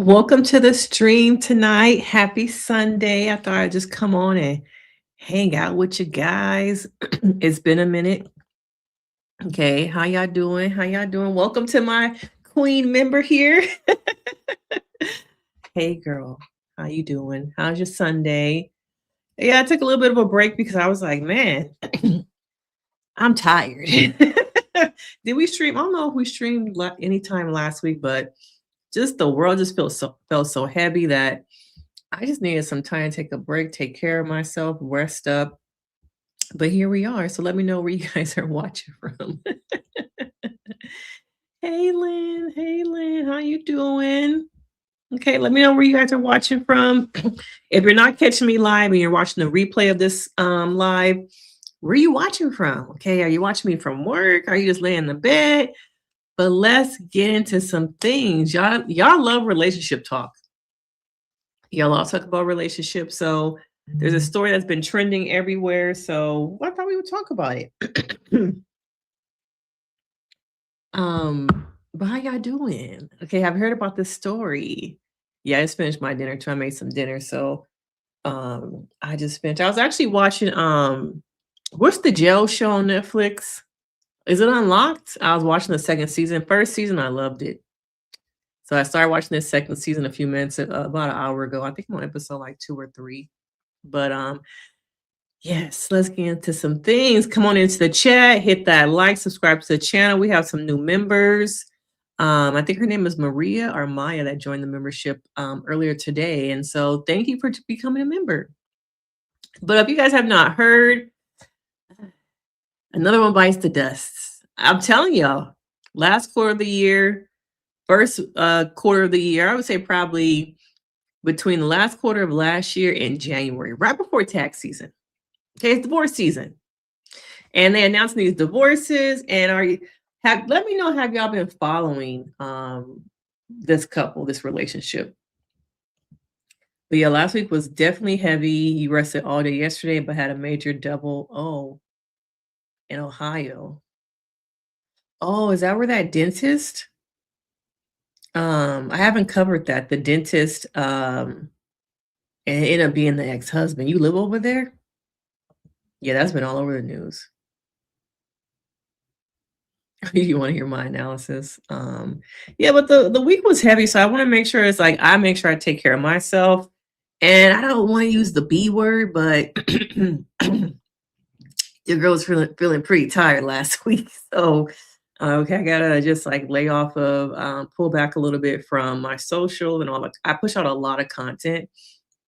Welcome to the stream tonight. Happy Sunday. I thought I'd just come on and hang out with you guys. It's been a minute. Okay, how y'all doing? How y'all doing? Welcome to my queen member here. Hey girl, how you doing? How's your Sunday? Yeah, I took a little bit of a break because I was like, man, I'm tired. Did we stream? I don't know if we streamed anytime last week, but just the world just felt so heavy that I just needed some time to take a break, take care of myself, rest up. But here we are. So let me know where you guys are watching from. Hey Lynn, how you doing? Okay, let me know where you guys are watching from. If you're not catching me live and you're watching the replay of this live, where are you watching from? Okay, are you watching me from work? Are you just laying in the bed? But let's get into some things. Y'all love relationship talk. Y'all all talk about relationships. So there's a story that's been trending everywhere. So I thought we would talk about it. But how y'all doing? Okay, I've heard about this story. Yeah, I just finished my dinner too. I made some dinner. So I just finished. I was actually watching what's the jail show on Netflix? Is it Unlocked? I was watching the second season. First season, I loved it. So I started watching this second season a few minutes, about an hour ago. I think I'm on episode like 2 or 3. But yes, let's get into some things. Come on into the chat, hit that like, subscribe to the channel. We have some new members. I think her name is Maria or Maya that joined the membership earlier today. And so thank you for becoming a member. But if you guys have not heard, another one bites the dust. I'm telling y'all, last quarter of the year, first quarter of the year, I would say probably between the last quarter of last year and January, right before tax season. Okay, it's divorce season. And they announced these divorces. And let me know, have y'all been following this couple, this relationship? But yeah, last week was definitely heavy. He rested all day yesterday, but had a major double O in Ohio. Oh, is that where that dentist? I haven't covered that. The dentist and it ended up being the ex-husband. You live over there? Yeah, that's been all over the news. You want to hear my analysis? Yeah, but the week was heavy, so I want to make sure it's like I make sure I take care of myself. And I don't want to use the B word, but your girl was feeling pretty tired last week. So okay, I gotta just like lay off of pull back a little bit from my social and all that. I push out a lot of content.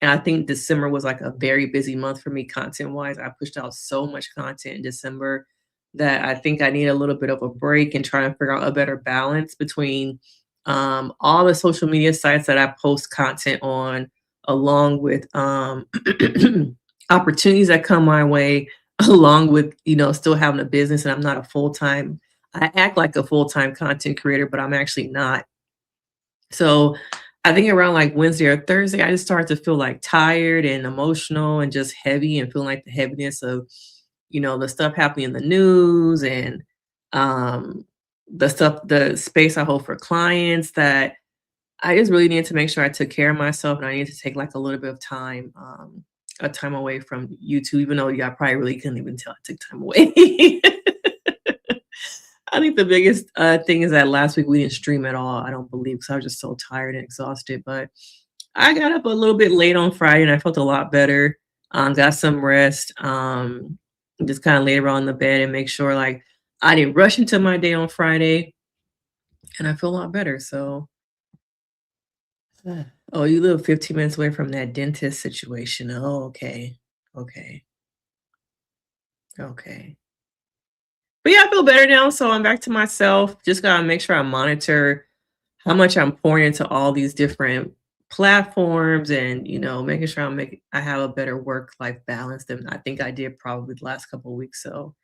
And I think December was like a very busy month for me content wise. I pushed out so much content in December that I think I need a little bit of a break and try to figure out a better balance between all the social media sites that I post content on, along with opportunities that come my way, along with, still having a business. And I'm not a full-time, I act like a full-time content creator, but I'm actually not. So I think around like Wednesday or Thursday, I just started to feel like tired and emotional and just heavy and feeling like the heaviness of, the stuff happening in the news and the space I hold for clients, that I just really needed to make sure I took care of myself, and I needed to take like a little bit of time, a time away from YouTube, even though y'all probably really couldn't even tell I took time away. I think the biggest thing is that last week we didn't stream at all. I don't believe, because I was just so tired and exhausted. But I got up a little bit late on Friday and I felt a lot better. Got some rest. Just kind of lay around in the bed and make sure like I didn't rush into my day on Friday, and I feel a lot better. So, oh, you live 15 minutes away from that dentist situation. Oh, okay, okay, okay. But yeah, I feel better now. So I'm back to myself. Just gotta make sure I monitor how much I'm pouring into all these different platforms, and making sure I have a better work-life balance than I think I did probably the last couple of weeks. So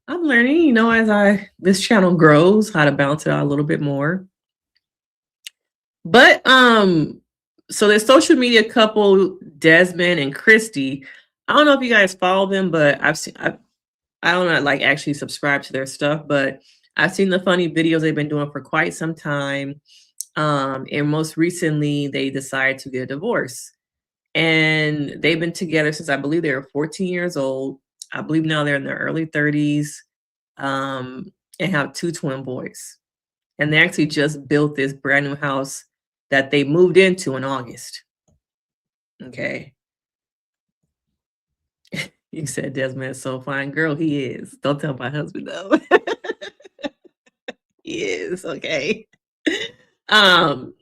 I'm learning, as this channel grows, how to balance it out a little bit more. But so the social media couple, Desmond and Kristy, I don't know if you guys follow them, but I don't know, like actually subscribe to their stuff, but I've seen the funny videos they've been doing for quite some time. And most recently, they decided to get a divorce. And they've been together since I believe they were 14 years old. I believe now they're in their early 30s, um, and have two twin boys. And they actually just built this brand new house that they moved into in August. Okay. You said Desmond is so fine. Girl, he is. Don't tell my husband though. He is, okay. Um,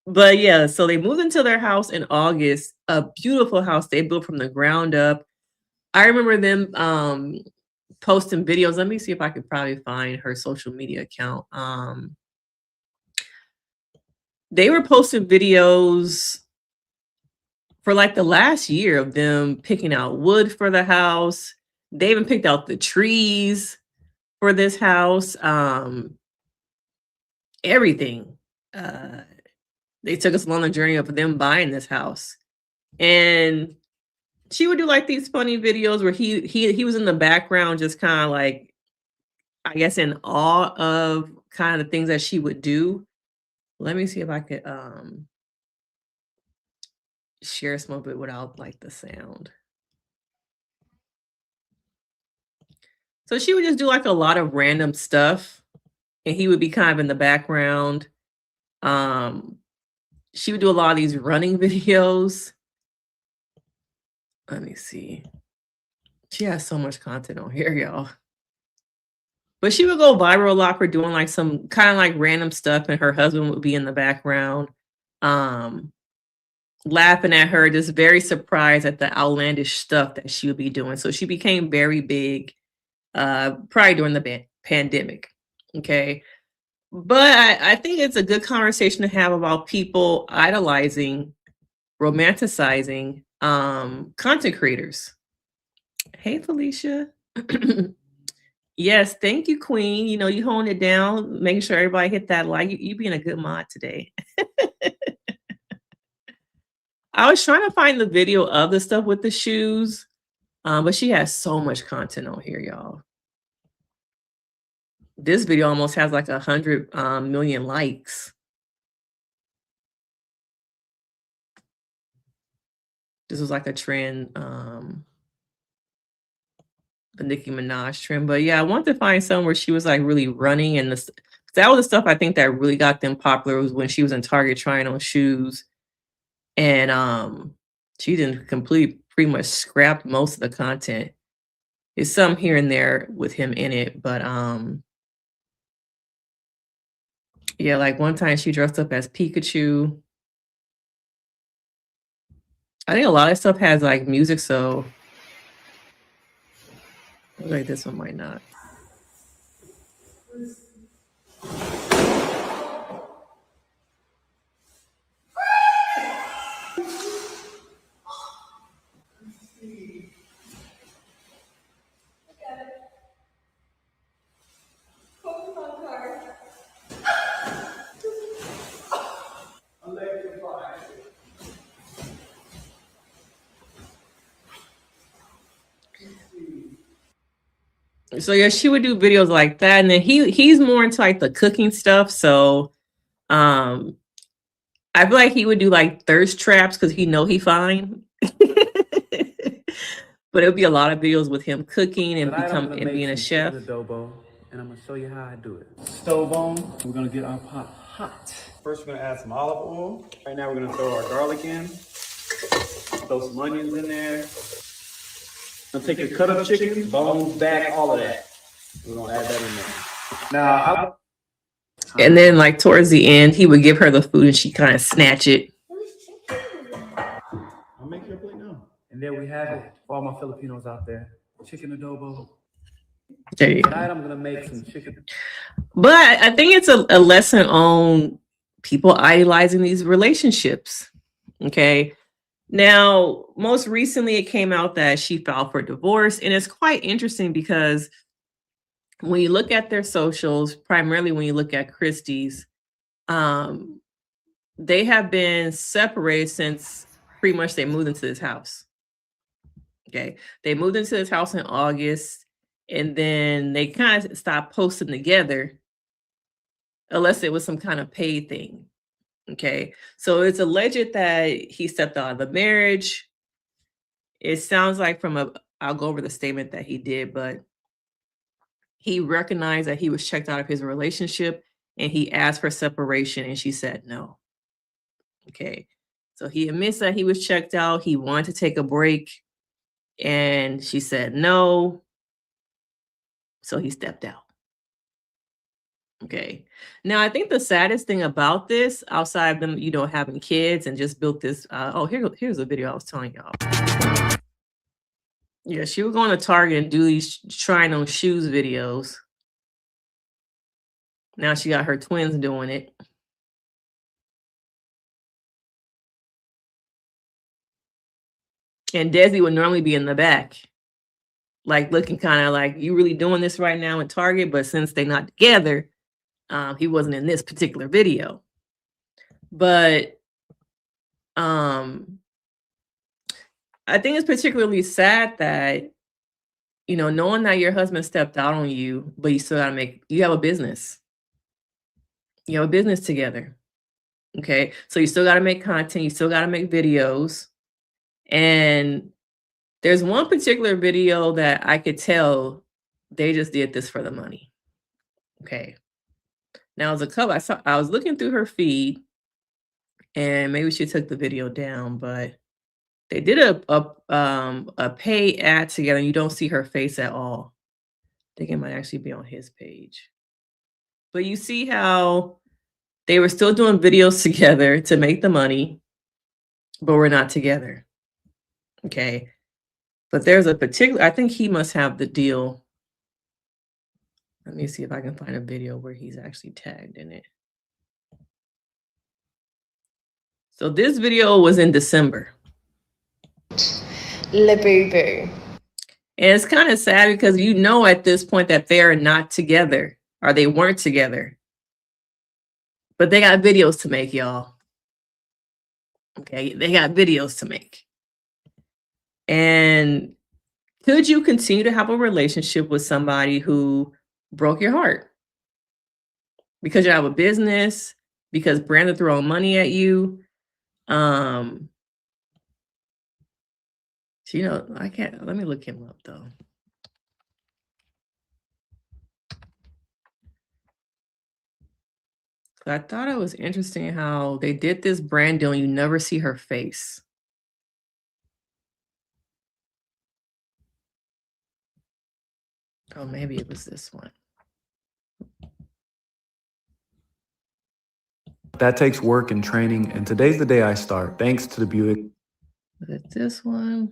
but yeah, so they moved into their house in August, a beautiful house they built from the ground up. I remember them posting videos. Let me see if I could probably find her social media account. They were posting videos for like the last year of them picking out wood for the house. They even picked out the trees for this house. Everything. Uh, they took us along the journey of them buying this house. And she would do like these funny videos where he was in the background, just kind of like, I guess, in awe of kind of the things that she would do. Let me see if I could share some of it without like the sound. So she would just do like a lot of random stuff, and he would be kind of in the background. Um, she would do a lot of these running videos. Let me see. She has so much content on here, y'all. But she would go viral a lot for doing like some kind of like random stuff, and her husband would be in the background, um, laughing at her, just very surprised at the outlandish stuff that she would be doing. So she became very big, probably during the pandemic. Okay. But I think it's a good conversation to have about people idolizing, romanticizing content creators. Hey, Felicia. Yes, thank you, Queen. You know, you holding it down, making sure everybody hit that like. You being a good mod today. I was trying to find the video of the stuff with the shoes, but she has so much content on here, y'all. This video almost has like 100 million likes. This was like a trend, the Nicki Minaj trend. But yeah, I wanted to find some where she was like really running, and this that was the stuff I think that really got them popular, was when she was in Target trying on shoes, and she didn't pretty much scrapped most of the content. There's some here and there with him in it, but yeah, like one time she dressed up as Pikachu. I think a lot of stuff has like music, so like this one might not. So yeah, she would do videos like that, and then he's more into like the cooking stuff. So I feel like he would do like thirst traps because he fine. But it would be a lot of videos with him cooking and being a chef. Adobo, and I'm gonna show you how I do it. Stove on. We're gonna get our pot hot. First, we're gonna add some olive oil. Right now, we're gonna throw our garlic in. Throw some onions in there. Gonna take your cut up chicken, bones, back, all of that. We're gonna add that in there. Now, and then like towards the end, he would give her the food and she kind of snatch it. I'll make your plate now. And there we have it for all my Filipinos out there. Chicken adobo. There you go. Tonight I'm gonna make some chicken. But I think it's a lesson on people idolizing these relationships. Okay. Now, most recently, it came out that she filed for divorce, and it's quite interesting because when you look at their socials, primarily when you look at Kristy's, they have been separated since pretty much they moved into this house. Okay, they moved into this house in August, and then they kind of stopped posting together, unless it was some kind of paid thing. Okay. So it's alleged that he stepped out of the marriage. It sounds like I'll go over the statement that he did, but he recognized that he was checked out of his relationship and he asked for separation and she said no. Okay. So he admits that he was checked out. He wanted to take a break and she said no. So he stepped out. Okay. Now, I think the saddest thing about this, outside of them, having kids and just built this. Here's a video I was telling y'all. Yeah, she was going to Target and do these trying on shoes videos. Now she got her twins doing it. And Desi would normally be in the back, like looking kind of like, you really doing this right now in Target? But since they're not together, he wasn't in this particular video. But I think it's particularly sad that, knowing that your husband stepped out on you, but you still you have a business. You have a business together. Okay. So you still got to make content. You still got to make videos. And there's one particular video that I could tell they just did this for the money. Okay. Now, as a couple, I was looking through her feed and maybe she took the video down, but they did a pay ad together and you don't see her face at all. I think it might actually be on his page. But you see how they were still doing videos together to make the money, but we're not together. Okay. But there's I think he must have the deal. Let me see if I can find a video where he's actually tagged in it. So this video was in December. La boo boo. And it's kind of sad because at this point that they're not together or they weren't together. But they got videos to make, y'all. Okay, they got videos to make. And could you continue to have a relationship with somebody who broke your heart? Because you have a business, because Brandon throwing money at you. I can't, let me look him up though. I thought it was interesting how they did this brand deal and you never see her face. Oh, maybe it was this one. That takes work and training, and today's the day I start, thanks to the Buick. Was it this one?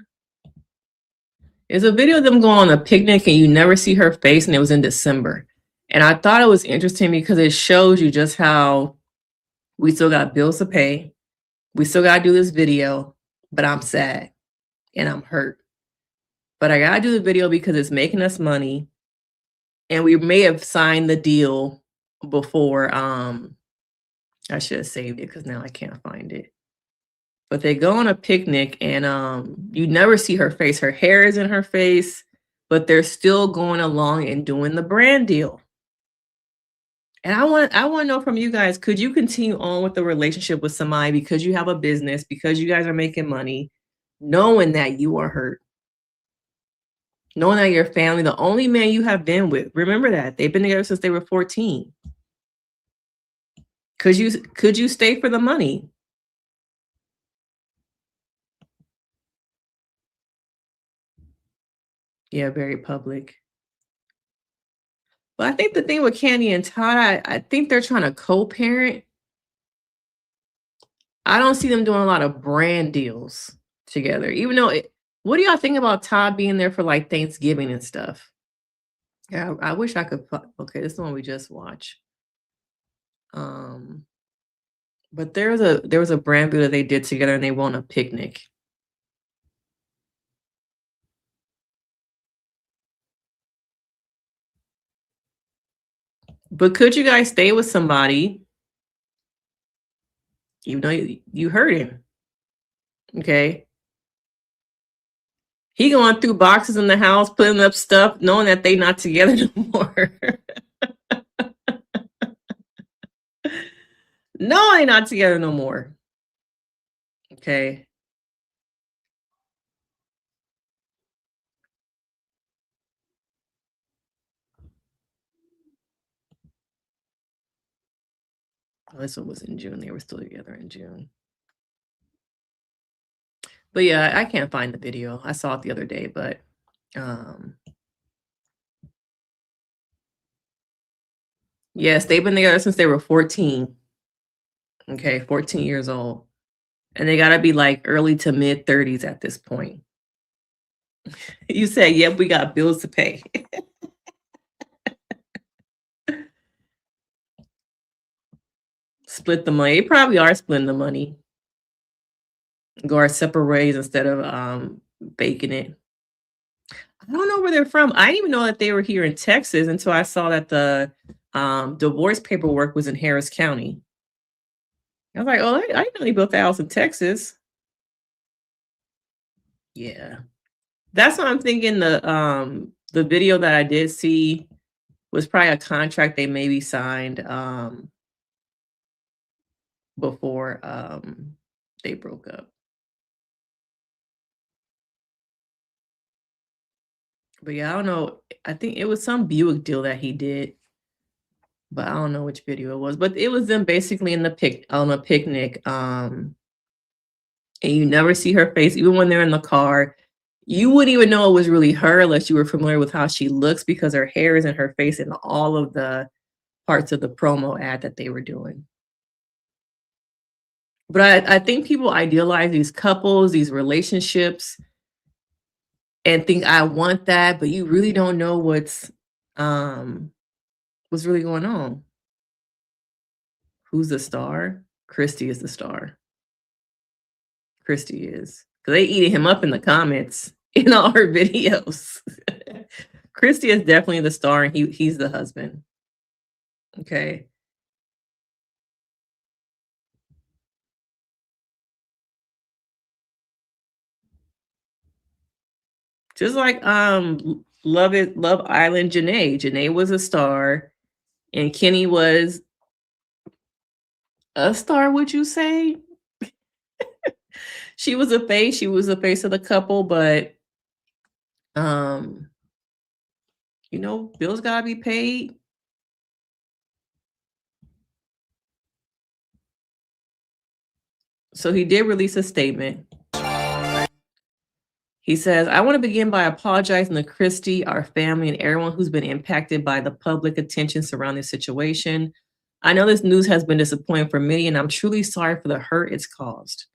It's a video of them going on a picnic and you never see her face, and it was in December. And I thought it was interesting because it shows you just how we still got bills to pay. We still got to do this video, but I'm sad and I'm hurt. But I got to do the video because it's making us money. And we may have signed the deal before. I should have saved it because now I can't find it. But they go on a picnic and you never see her face. Her hair is in her face, but they're still going along and doing the brand deal. And I want to know from you guys, could you continue on with the relationship with somebody because you have a business, because you guys are making money, knowing that you are hurt? Knowing that your family, the only man you have been with, remember that they've been together since they were 14. Could you stay for the money? Yeah, very public. But I think the thing with Candy and Todd, I think they're trying to co-parent. I don't see them doing a lot of brand deals together, even though what do y'all think about Todd being there for like Thanksgiving and stuff? Yeah, I wish I could. Okay, this is the one we just watched. But there was a brand deal that they did together and they went on a picnic. But could you guys stay with somebody even though you hurt him? Okay. He going through boxes in the house, putting up stuff, knowing that they not together no more. No, they're not together no more. Okay. Oh, this one was in June. They were still together in June. But yeah, I can't find the video. I saw it the other day, but um yes, they've been together since they were 14. Okay, 14 years old. And they gotta be like early to mid 30s at this point. You say, yep, we got bills to pay. Split the money. They probably are splitting the money. Go our separate ways instead of baking it. I don't know where they're from. I didn't even know that they were here in Texas until I saw that the divorce paperwork was in Harris County. I was like, oh, I didn't know they built the house in Texas. Yeah. That's what I'm thinking. The video that I did see was probably a contract they maybe signed before they broke up. But yeah, I don't know. I think it was some Buick deal that he did, but I don't know which video it was. But it was them basically in the on a picnic. And you never see her face, even when they're in the car. You wouldn't even know it was really her unless you were familiar with how she looks because her hair is in her face in all of the parts of the promo ad that they were doing. But I think people idealize these couples, these relationships, and think I want that, but you really don't know what's really going on. Who's the star? Kristy is the star. Kristy is. Because they eating him up in the comments in all her videos. Kristy is definitely the star, and he's the husband. Okay. Just like Love Island Janae. Janae was a star, and Kenny was a star, would you say? She was a face. She was the face of the couple, but um, bills gotta be paid. So he did release a statement. He says, I want to begin by apologizing to Kristy, our family, and everyone who's been impacted by the public attention surrounding the situation. I know this news has been disappointing for many, and I'm truly sorry for the hurt it's caused.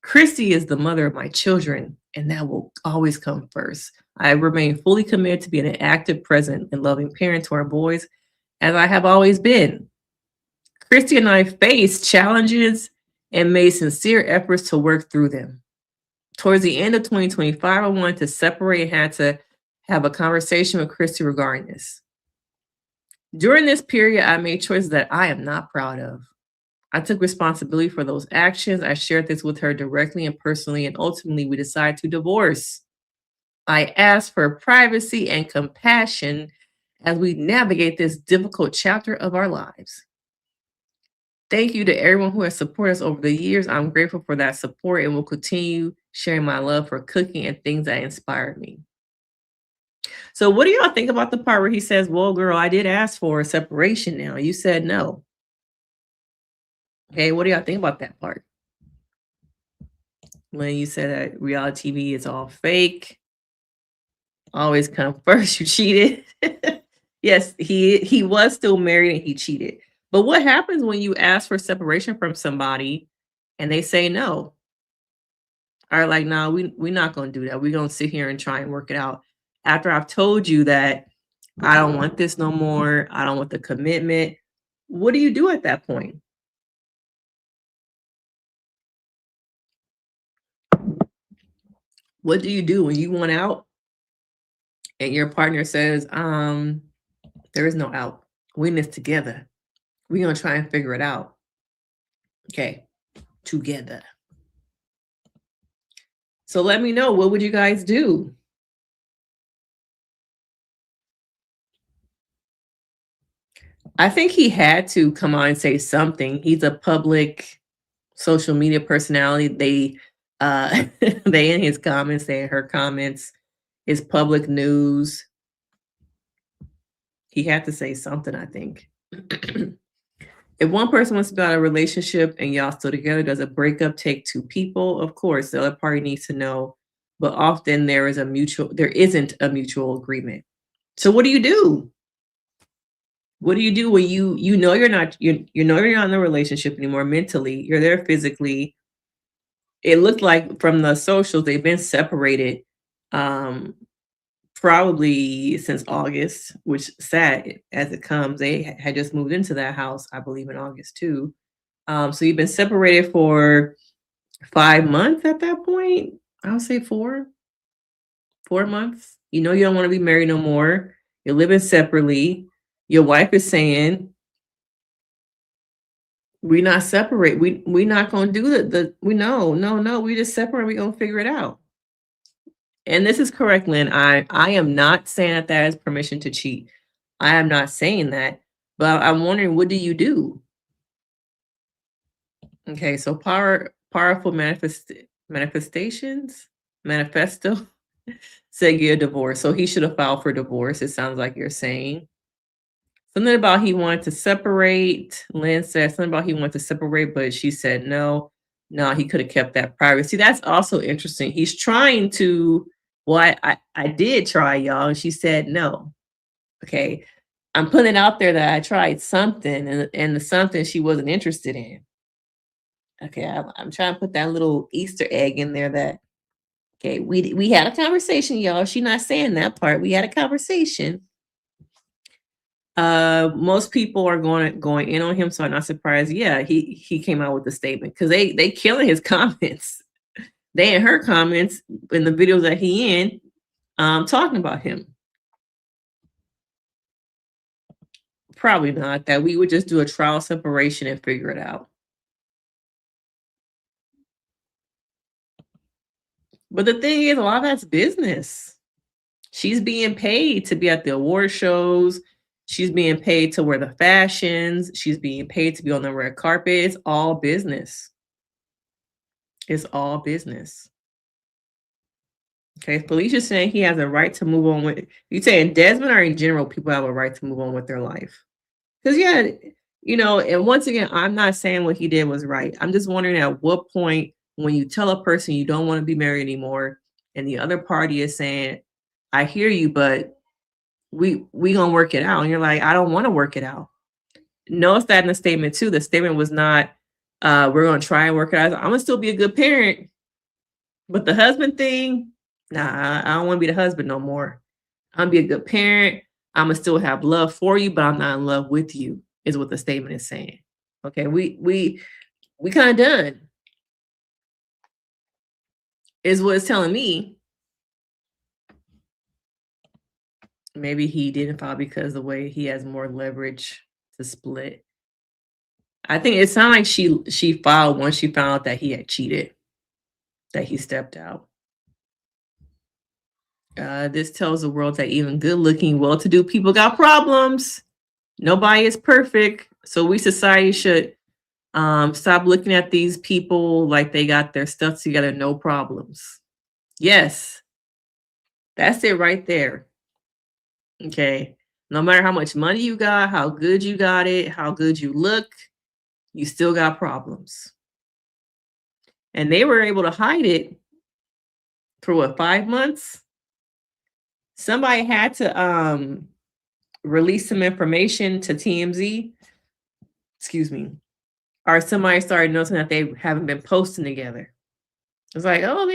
Kristy is the mother of my children, and that will always come first. I remain fully committed to being an active, present, and loving parent to our boys, as I have always been. Kristy and I faced challenges and made sincere efforts to work through them. Towards the end of 2025, I wanted to separate and had to have a conversation with Kristy regarding this. During this period, I made choices that I am not proud of. I took responsibility for those actions. I shared this with her directly and personally, and ultimately we decided to divorce. I asked for privacy and compassion as we navigate this difficult chapter of our lives. Thank you to everyone who has supported us over the years. I'm grateful for that support and will continue sharing my love for cooking and things that inspired me. So, what do y'all think about the part where he says, well, girl, I did ask for a separation now. You said no. Okay, what do y'all think about that part? When you said that reality TV is all fake, always come first, you cheated. Yes, he was still married and he cheated. But what happens when you ask for separation from somebody and they say no? Are like, no, we're not gonna do that. We're gonna sit here and try and work it out. After I've told you that I don't want this no more, I don't want the commitment. What do you do at that point? What do you do when you want out and your partner says, there is no out. We're in this together. We're gonna try and figure it out. Okay, together. So let me know, what would you guys do? I think he had to come on and say something. He's a public social media personality. They in his comments, they in her comments, his public news. He had to say something, I think. If one person wants to be out of a relationship and y'all still together, does a breakup take two people? Of course, the other party needs to know, but often there isn't a mutual agreement. So what do you do? What do you do when you know you know you're not in a relationship anymore mentally, you're there physically. It looked like from the socials they've been separated um probably since August, which sad as it comes. They had just moved into that house, I believe, in August too. So you've been separated for 5 months at that point. I would say 4 months. You know you don't want to be married no more. You're living separately. Your wife is saying, "We not separate. We not gonna do the we no. We just separate. We gonna figure it out." And this is correct, Lynn. I am not saying that that is permission to cheat. I am not saying that, but I'm wondering, what do you do? Okay, so powerful manifestations, manifesto said get a divorce. So he should have filed for divorce. It sounds like you're saying something about he wanted to separate. Lynn said something about he wanted to separate, but she said no. No, he could have kept that private. See, that's also interesting. He's trying to. Well, I did try, y'all, and she said no. Okay, I'm putting it out there that I tried something, and the something she wasn't interested in. Okay, I'm trying to put that little Easter egg in there that okay, we had a conversation, y'all. She not saying that part. We had a conversation. Most people are going in on him, so I'm not surprised. Yeah, he came out with the statement because they killing his comments. They in her comments in the videos that he in, talking about him. Probably not. That we would just do a trial separation and figure it out. But the thing is, a lot of that's business. She's being paid to be at the award shows. She's being paid to wear the fashions. She's being paid to be on the red carpet. It's all business. It's all business. Okay, Felicia's saying he has a right to move on with. You saying Desmond or in general, people have a right to move on with their life? Because yeah, and once again, I'm not saying what he did was right. I'm just wondering at what point when you tell a person you don't want to be married anymore, and the other party is saying, "I hear you, but we gonna work it out," and you're like, "I don't want to work it out." Notice that in the statement too. The statement was not, "We're gonna try and work it out." I'm gonna still be a good parent, but the husband thing, nah, I don't want to be the husband no more. I'm gonna be a good parent. I'm gonna still have love for you, but I'm not in love with you, is what the statement is saying. Okay, we kind of done, is what it's telling me. Maybe he didn't file because the way he has more leverage to split. I think it sounded like she filed once she found out that he had cheated, that he stepped out. This tells the world that even good-looking, well-to-do people got problems. Nobody is perfect, so we society should stop looking at these people like they got their stuff together, no problems. Yes, that's it right there. Okay. No matter how much money you got, how good you got it, how good you look, you still got problems. And they were able to hide it for what, 5 months? Somebody had to release some information to TMZ. Excuse me. Or somebody started noticing that they haven't been posting together. It's like, oh,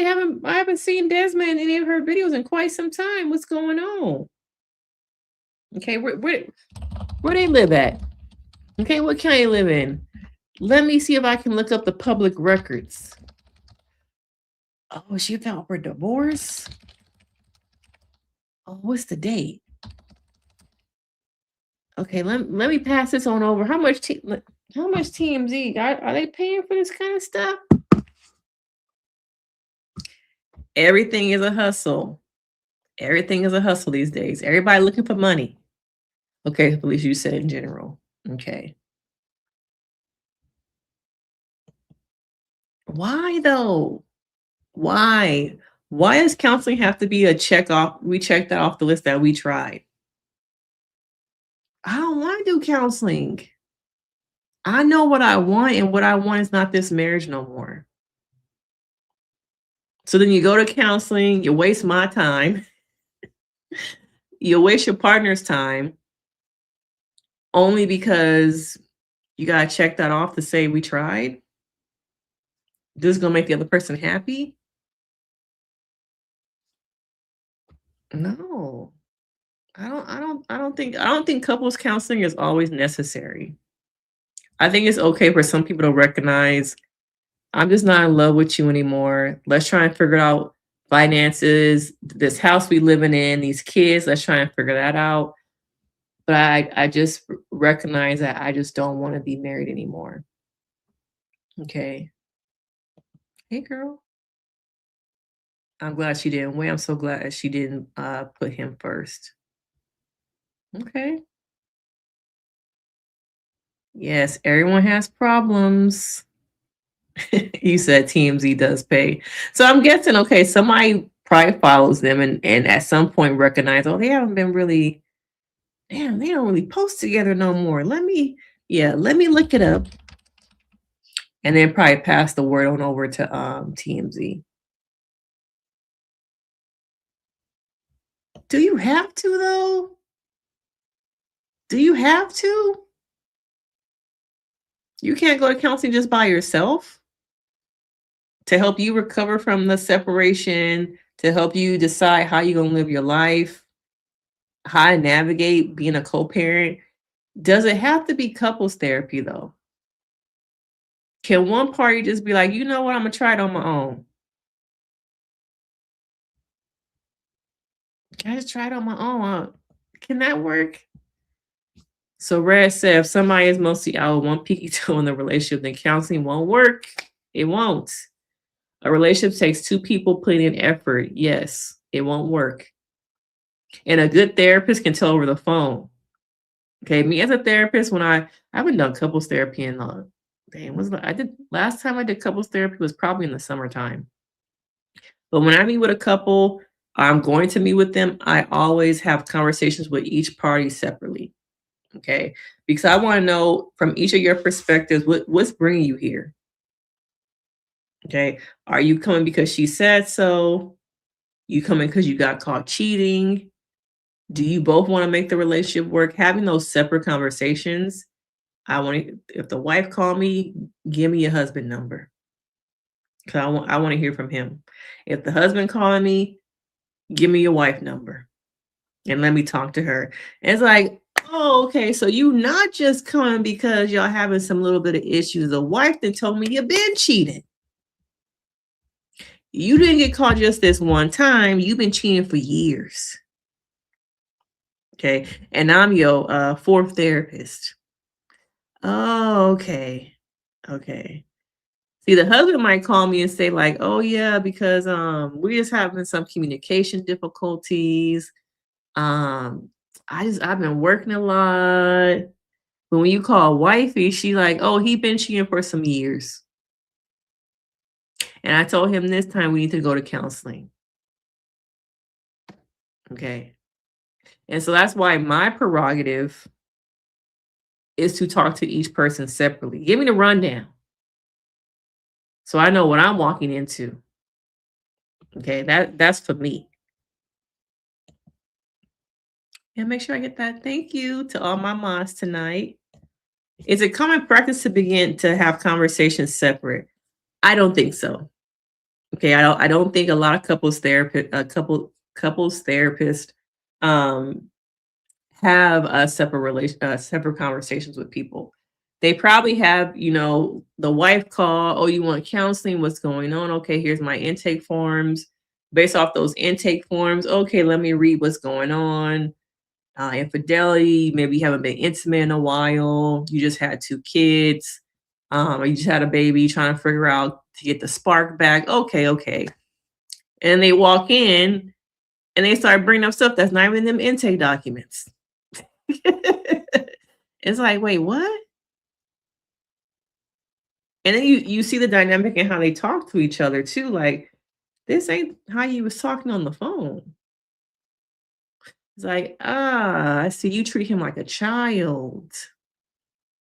I haven't seen Desmond in any of her videos in quite some time. What's going on? Okay, where they live at? Okay, what county they live in? Let me see if I can look up the public records. Oh, she filed for divorce? Oh, what's the date? Okay, let me pass this on over. How much TMZ? Are they paying for this kind of stuff? Everything is a hustle. Everything is a hustle these days. Everybody looking for money. Okay, at least you said in general. Okay. Why though? Why? Why does counseling have to be a check off? We checked that off the list that we tried. I don't want to do counseling. I know what I want, and what I want is not this marriage no more. So then you go to counseling, you waste my time, you waste your partner's time only because you got to check that off to say we tried. This is going to make the other person happy. No, I don't think couples counseling is always necessary. I think it's okay for some people to recognize I'm just not in love with you anymore. Let's try and figure out finances, this house we living in, these kids. Let's try and figure that out. But I just recognize that I just don't want to be married anymore. Okay. Hey, girl. I'm glad she didn't wait. I'm so glad she didn't put him first. Okay. Yes, everyone has problems. You said TMZ does pay. So I'm guessing, okay, somebody probably follows them and at some point recognize, oh, they haven't been really, damn, they don't really post together no more. Let me look it up. And then probably pass the word on over to TMZ. Do you have to though? Do you have to? You can't go to counseling just by yourself to help you recover from the separation, to help you decide how you're gonna live your life, how to navigate being a co-parent. Does it have to be couples therapy though? Can one party just be like, you know what, I'm gonna try it on my own? Can I just try it on my own? Can that work? So Red said if somebody is mostly out with one peaky toe in the relationship, then counseling won't work. It won't. A relationship takes two people putting in effort. Yes, it won't work. And a good therapist can tell over the phone. Okay, me as a therapist, when I haven't done couples therapy in I did last time I did couples therapy was probably in the summertime. But when I meet with a couple, I'm going to meet with them. I always have conversations with each party separately. Okay, because I want to know from each of your perspectives what's bringing you here. Okay, are you coming because she said so? You coming because you got caught cheating? Do you both want to make the relationship work? Having those separate conversations. If the wife call me, give me your husband number. Because I want to hear from him. If the husband calling me, give me your wife number and let me talk to her. And it's like, oh, okay. So you not just coming because y'all having some little bit of issues. The wife that told me you've been cheating. You didn't get caught just this one time. You've been cheating for years. Okay. And I'm your fourth therapist. Oh, okay. Okay. See, the husband might call me and say, like, oh yeah, because we're just having some communication difficulties. I've been working a lot. But when you call wifey, she like, oh, he been cheating for some years. And I told him this time we need to go to counseling. Okay. And so that's why my prerogative is to talk to each person separately. Give me the rundown. So I know what I'm walking into. Okay, that's for me. And make sure I get that. Thank you to all my moms tonight. Is it common practice to begin to have conversations separate? I don't think so. Okay, I don't think a lot of couples therapists um have a separate conversations with people. They probably have, the wife call, oh, you want counseling? What's going on? Okay, here's my intake forms. Based off those intake forms, okay, let me read what's going on. Infidelity, maybe you haven't been intimate in a while. You just had two kids. Or you just had a baby trying to figure out to get the spark back. Okay, okay. And they walk in and they start bringing up stuff that's not even in them intake documents. It's like, wait, what? And then you see the dynamic and how they talk to each other too. Like, this ain't how you was talking on the phone. It's like, I see you treat him like a child.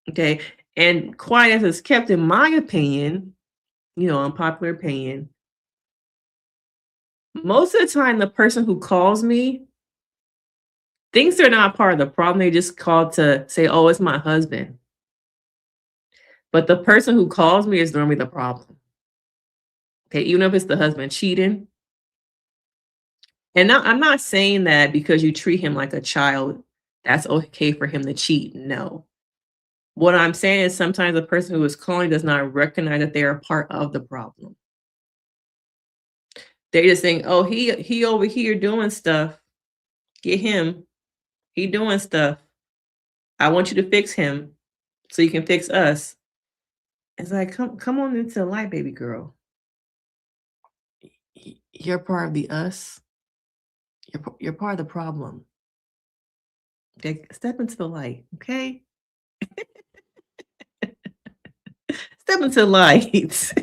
Okay. And quiet as it's kept, in my opinion, unpopular opinion, most of the time the person who calls me thinks they're not part of the problem. They just called to say, oh, it's my husband. But the person who calls me is normally the problem. Okay, even if it's the husband cheating. And now I'm not saying that because you treat him like a child, that's okay for him to cheat. No. What I'm saying is sometimes the person who is calling does not recognize that they are part of the problem. They just think, oh, he over here doing stuff. Get him. He doing stuff. I want you to fix him so you can fix us. It's like, come on into the light, baby girl. You're part of the us. You're part of the problem. Okay, step into the light. Okay, step into the light.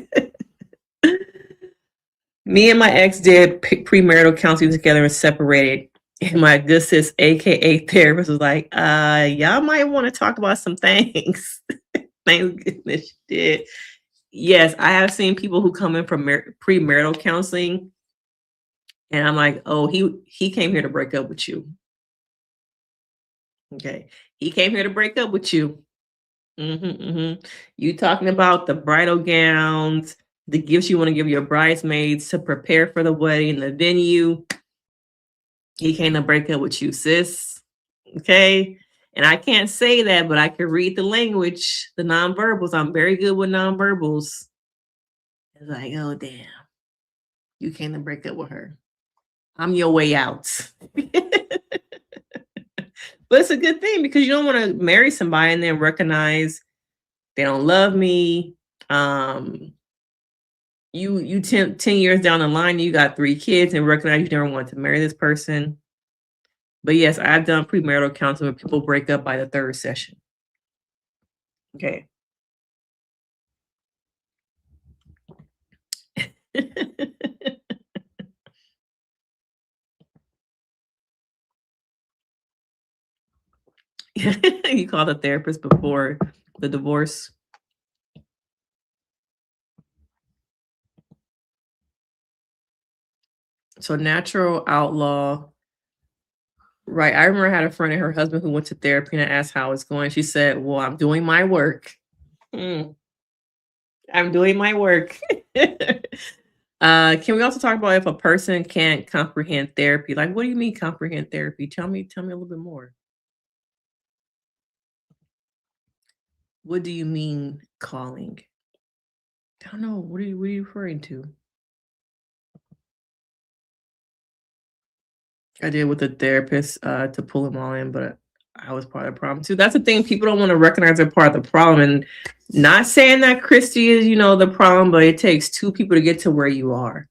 Me and my ex did premarital counseling together and separated. And my this is AKA therapist was like, y'all might want to talk about some things. Thank goodness she did. Yes, I have seen people who come in from premarital counseling, and I'm like, oh, he came here to break up with you. Okay, he came here to break up with you. You talking about the bridal gowns, the gifts you want to give your bridesmaids to prepare for the wedding, the venue. He came to break up with you, sis. Okay. And I can't say that, but I can read the language, the nonverbals. I'm very good with nonverbals. It's like, oh, damn. You came to break up with her. I'm your way out. But it's a good thing because you don't want to marry somebody and then recognize they don't love me. You 10 years down the line, you got 3 kids and recognize you never wanted to marry this person. But yes, I've done premarital counseling where people break up by the 3rd session. Okay. You called a therapist before the divorce. So natural outlaw. Right. I remember I had a friend and her husband who went to therapy, and I asked how it's going. She said, well, I'm doing my work. I'm doing my work. Can we also talk about if a person can't comprehend therapy? Like, what do you mean comprehend therapy? Tell me a little bit more. What do you mean calling? I don't know. What are you referring to? I did with the therapist to pull them all in, but I was part of the problem too. That's the thing. People don't want to recognize they're part of the problem. And not saying that Kristy is, the problem, but it takes 2 people to get to where you are.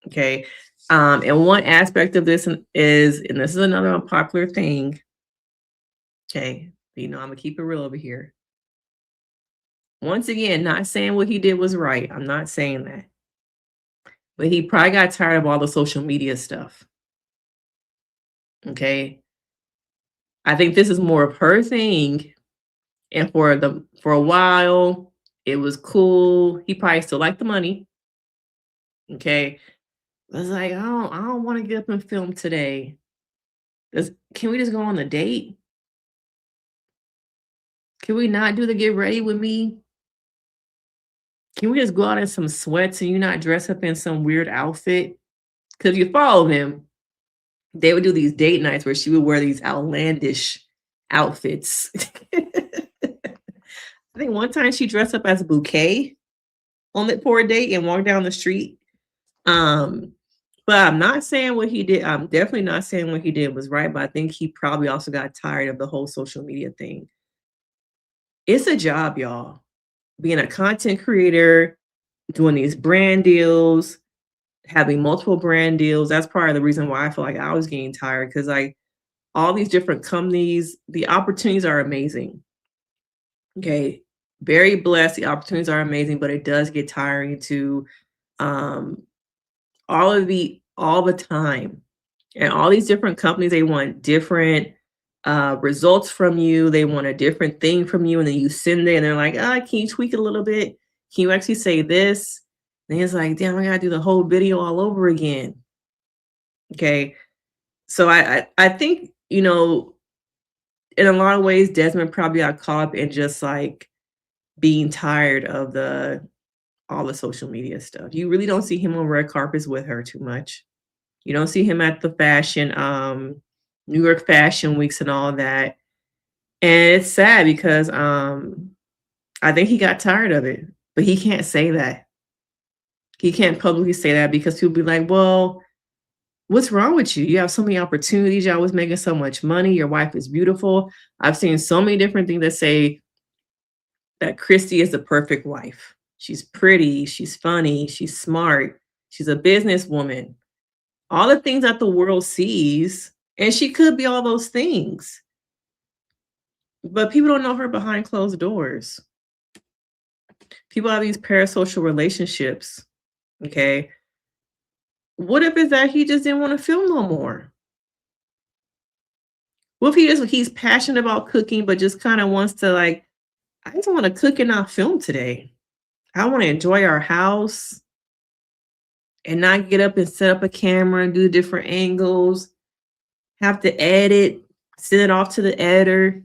Okay. And one aspect of this is, and this is another unpopular thing. Okay. I'm gonna keep it real over here. Once again, not saying what he did was right. I'm not saying that. But he probably got tired of all the social media stuff. Okay. I think this is more of her thing. And for a while, it was cool. He probably still liked the money. Okay. I was like, I don't want to get up and film today. Can we just go on a date? Can we not do the get ready with me? Can we just go out in some sweats and you not dress up in some weird outfit? Because you follow him, they would do these date nights where she would wear these outlandish outfits. I think one time she dressed up as a bouquet on it for a date and walked down the street. But I'm not saying what he did. I'm definitely not saying what he did was right, but I think he probably also got tired of the whole social media thing. It's a job, y'all. Being a content creator, doing these brand deals, having multiple brand deals. That's part of the reason why I feel like I was getting tired because all these different companies. The opportunities are amazing. Okay. Very blessed. The opportunities are amazing, but it does get tiring to um all the time. And all these different companies, they want different results from you. They want a different thing from you. And then you send it and they're like, can you tweak it a little bit? Can you actually say this? And it's like, damn, I gotta do the whole video all over again. Okay. So I think, in a lot of ways, Desmond probably got caught up in just like being tired of the all the social media stuff. You really don't see him on red carpets with her too much. You don't see him at the New York Fashion Weeks and all that. And it's sad because I think he got tired of it, but he can't say that. He can't publicly say that because people be like, well, what's wrong with you? You have so many opportunities. You're always making so much money. Your wife is beautiful. I've seen so many different things that say that Kristy is the perfect wife. She's pretty, she's funny, she's smart, she's a businesswoman. All the things that the world sees, and she could be all those things. But people don't know her behind closed doors. People have these parasocial relationships. Okay. What if it's that he just didn't want to film no more? What if he's passionate about cooking, but just kind of wants to like, I just want to cook and not film today. I want to enjoy our house and not get up and set up a camera and do different angles, have to edit, send it off to the editor.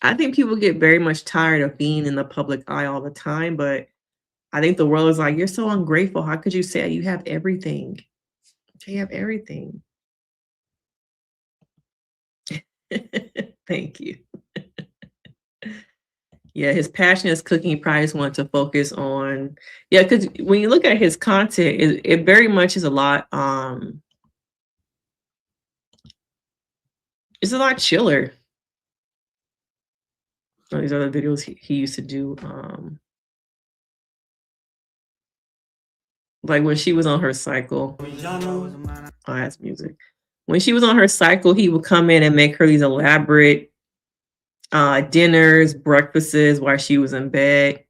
I think people get very much tired of being in the public eye all the time, but I think the world is like, you're so ungrateful. How could you say you have everything? You have everything. Thank you. Yeah, his passion is cooking. He probably just wanted to focus on, yeah, because when you look at his content, it very much is a lot, it's a lot chiller. All these other videos he used to do, like when she was on her cycle. Oh, that's music. When she was on her cycle, he would come in and make her these elaborate dinners, breakfasts while she was in bed.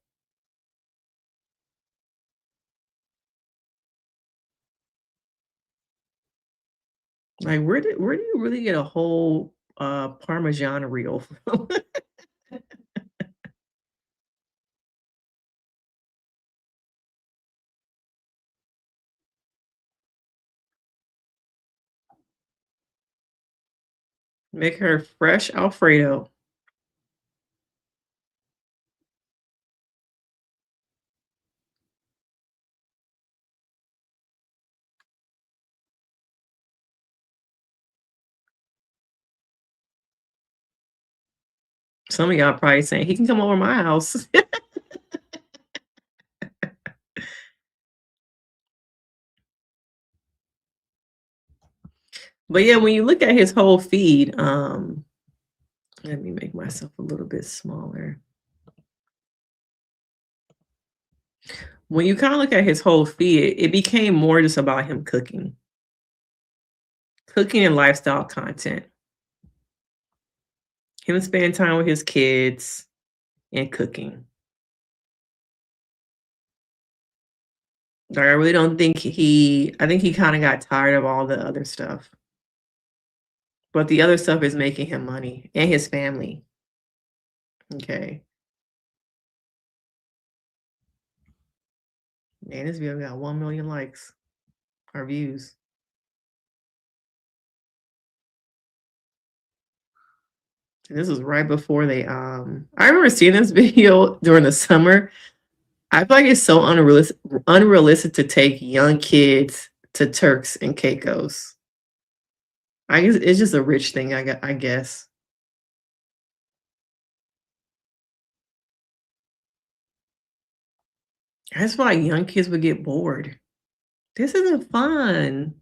Like, where do you really get a whole Parmesan reel from? Make her fresh Alfredo. Some of y'all probably saying he can come over my house. But yeah, when you look at his whole feed, let me make myself a little bit smaller. When you kind of look at his whole feed, it became more just about him cooking and lifestyle content. Him spending time with his kids and cooking. Like, I really don't think I think he kind of got tired of all the other stuff. But the other stuff is making him money and his family. Okay. Man, this video got 1 million likes or views. And this was right before they I remember seeing this video during the summer. I feel like it's so unrealistic to take young kids to Turks and Caicos. I guess it's just a rich thing, I guess. I just feel like young kids would get bored. This isn't fun.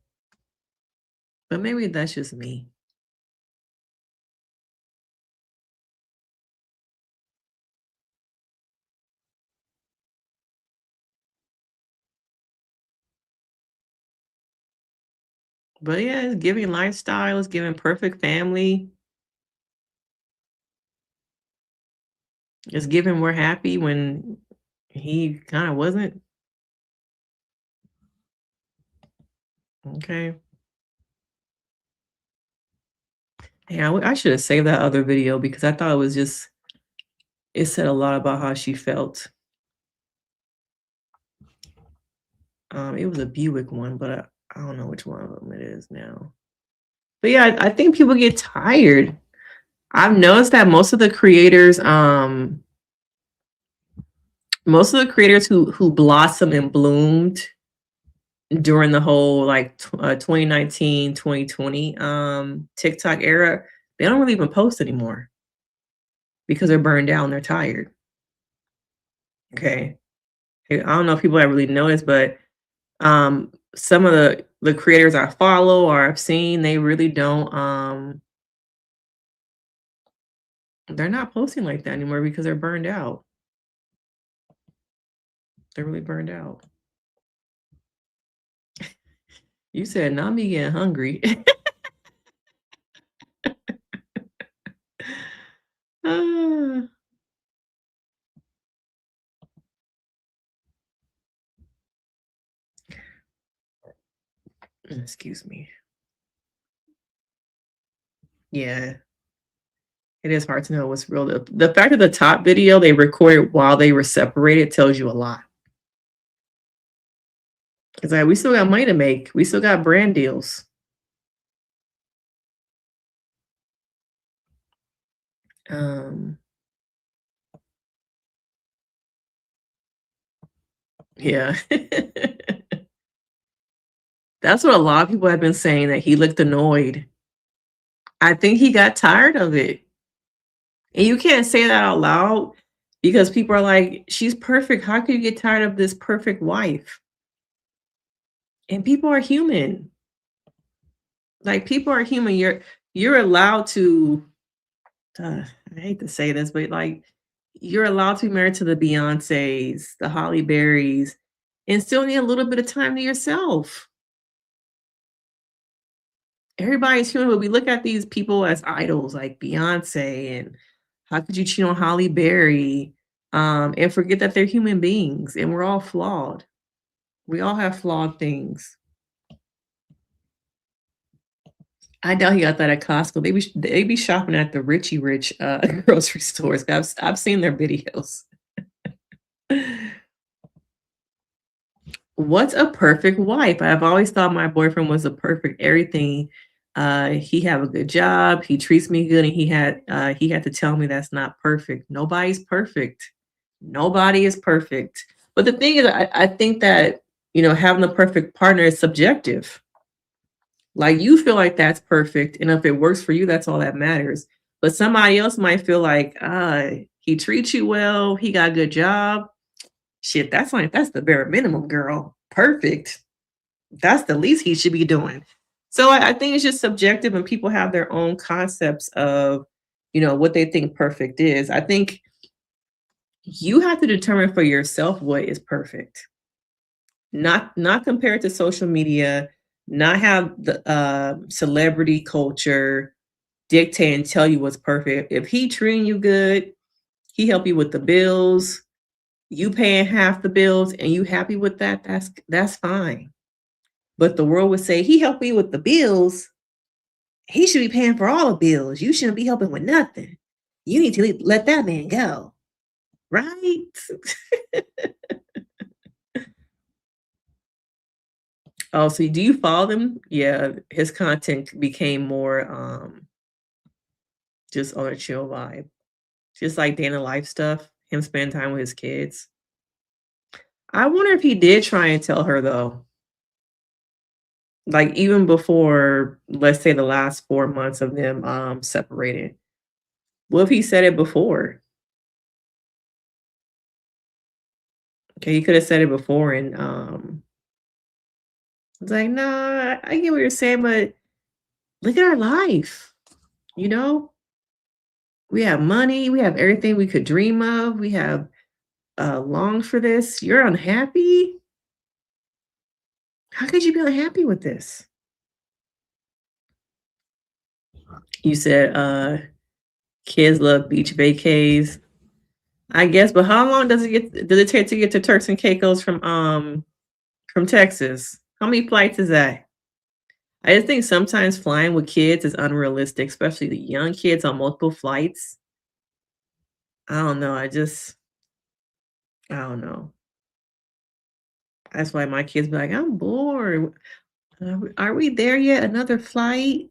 But maybe that's just me. But yeah, it's giving lifestyle, it's giving perfect family, it's giving we're happy when he kind of wasn't. Okay. Yeah, I should have saved that other video because I thought it was just, it said a lot about how she felt. It was a Buick one, but I don't know which one of them it is now. But yeah, I think people get tired. I've noticed that most of the creators who blossomed and bloomed during the whole like 2019, TikTok era, they don't really even post anymore because they're burned out and they're tired. Okay. I don't know if people have really noticed, but some of the creators I follow or I've seen, they really don't they're not posting like that anymore because they're burned out. They're really burned out. You said not me getting hungry. Ah, excuse me. Yeah, it is hard to know what's real. The fact that the top video they recorded while they were separated tells you a lot. It's like we still got money to make. We still got brand deals. Um, yeah. That's what a lot of people have been saying that he looked annoyed. I think he got tired of it. And you can't say that out loud because people are like, she's perfect. How could you get tired of this perfect wife? And people are human. Like people are human. You're allowed to I hate to say this, but like you're allowed to be married to the Beyoncés, the Holly Berrys, and still need a little bit of time to yourself. Everybody's human, but we look at these people as idols like Beyonce and how could you cheat on Holly Berry? And forget that they're human beings and we're all flawed. We all have flawed things. I doubt he got that at Costco. They be shopping at the Richie Rich grocery stores. I've seen their videos. What's a perfect wife? I've always thought my boyfriend was a perfect everything. He have a good job, he treats me good, and he had to tell me that's not perfect. Nobody's perfect. Nobody is perfect. But the thing is, I think that having the perfect partner is subjective. Like you feel like that's perfect, and if it works for you, that's all that matters. But somebody else might feel like, he treats you well, he got a good job. Shit, that's the bare minimum, girl. Perfect. That's the least he should be doing. So I think it's just subjective and people have their own concepts of, what they think perfect is. I think you have to determine for yourself what is perfect. Not compared to social media, not have the celebrity culture dictate and tell you what's perfect. If he treating you good, he help you with the bills, you paying half the bills and you happy with that, that's fine. But the world would say he helped me with the bills. He should be paying for all the bills. You shouldn't be helping with nothing. You need to let that man go. Right? Oh, so do you follow them? Yeah, his content became more just on a chill vibe. Just like day in the life stuff, him spending time with his kids. I wonder if he did try and tell her though. Like even before, let's say the last 4 months of them separated. What if he said it before? Okay, he could have said it before and it's like, nah, I get what you're saying, but look at our life. You know, we have money, we have everything we could dream of, we have longed for this. You're unhappy? How could you be unhappy with this? You said kids love beach vacays. I guess, but how long does it take to get to Turks and Caicos from Texas? How many flights is that? I just think sometimes flying with kids is unrealistic, especially the young kids on multiple flights. I don't know. I don't know. That's why my kids be like, I'm bored. Are we there yet? Another flight?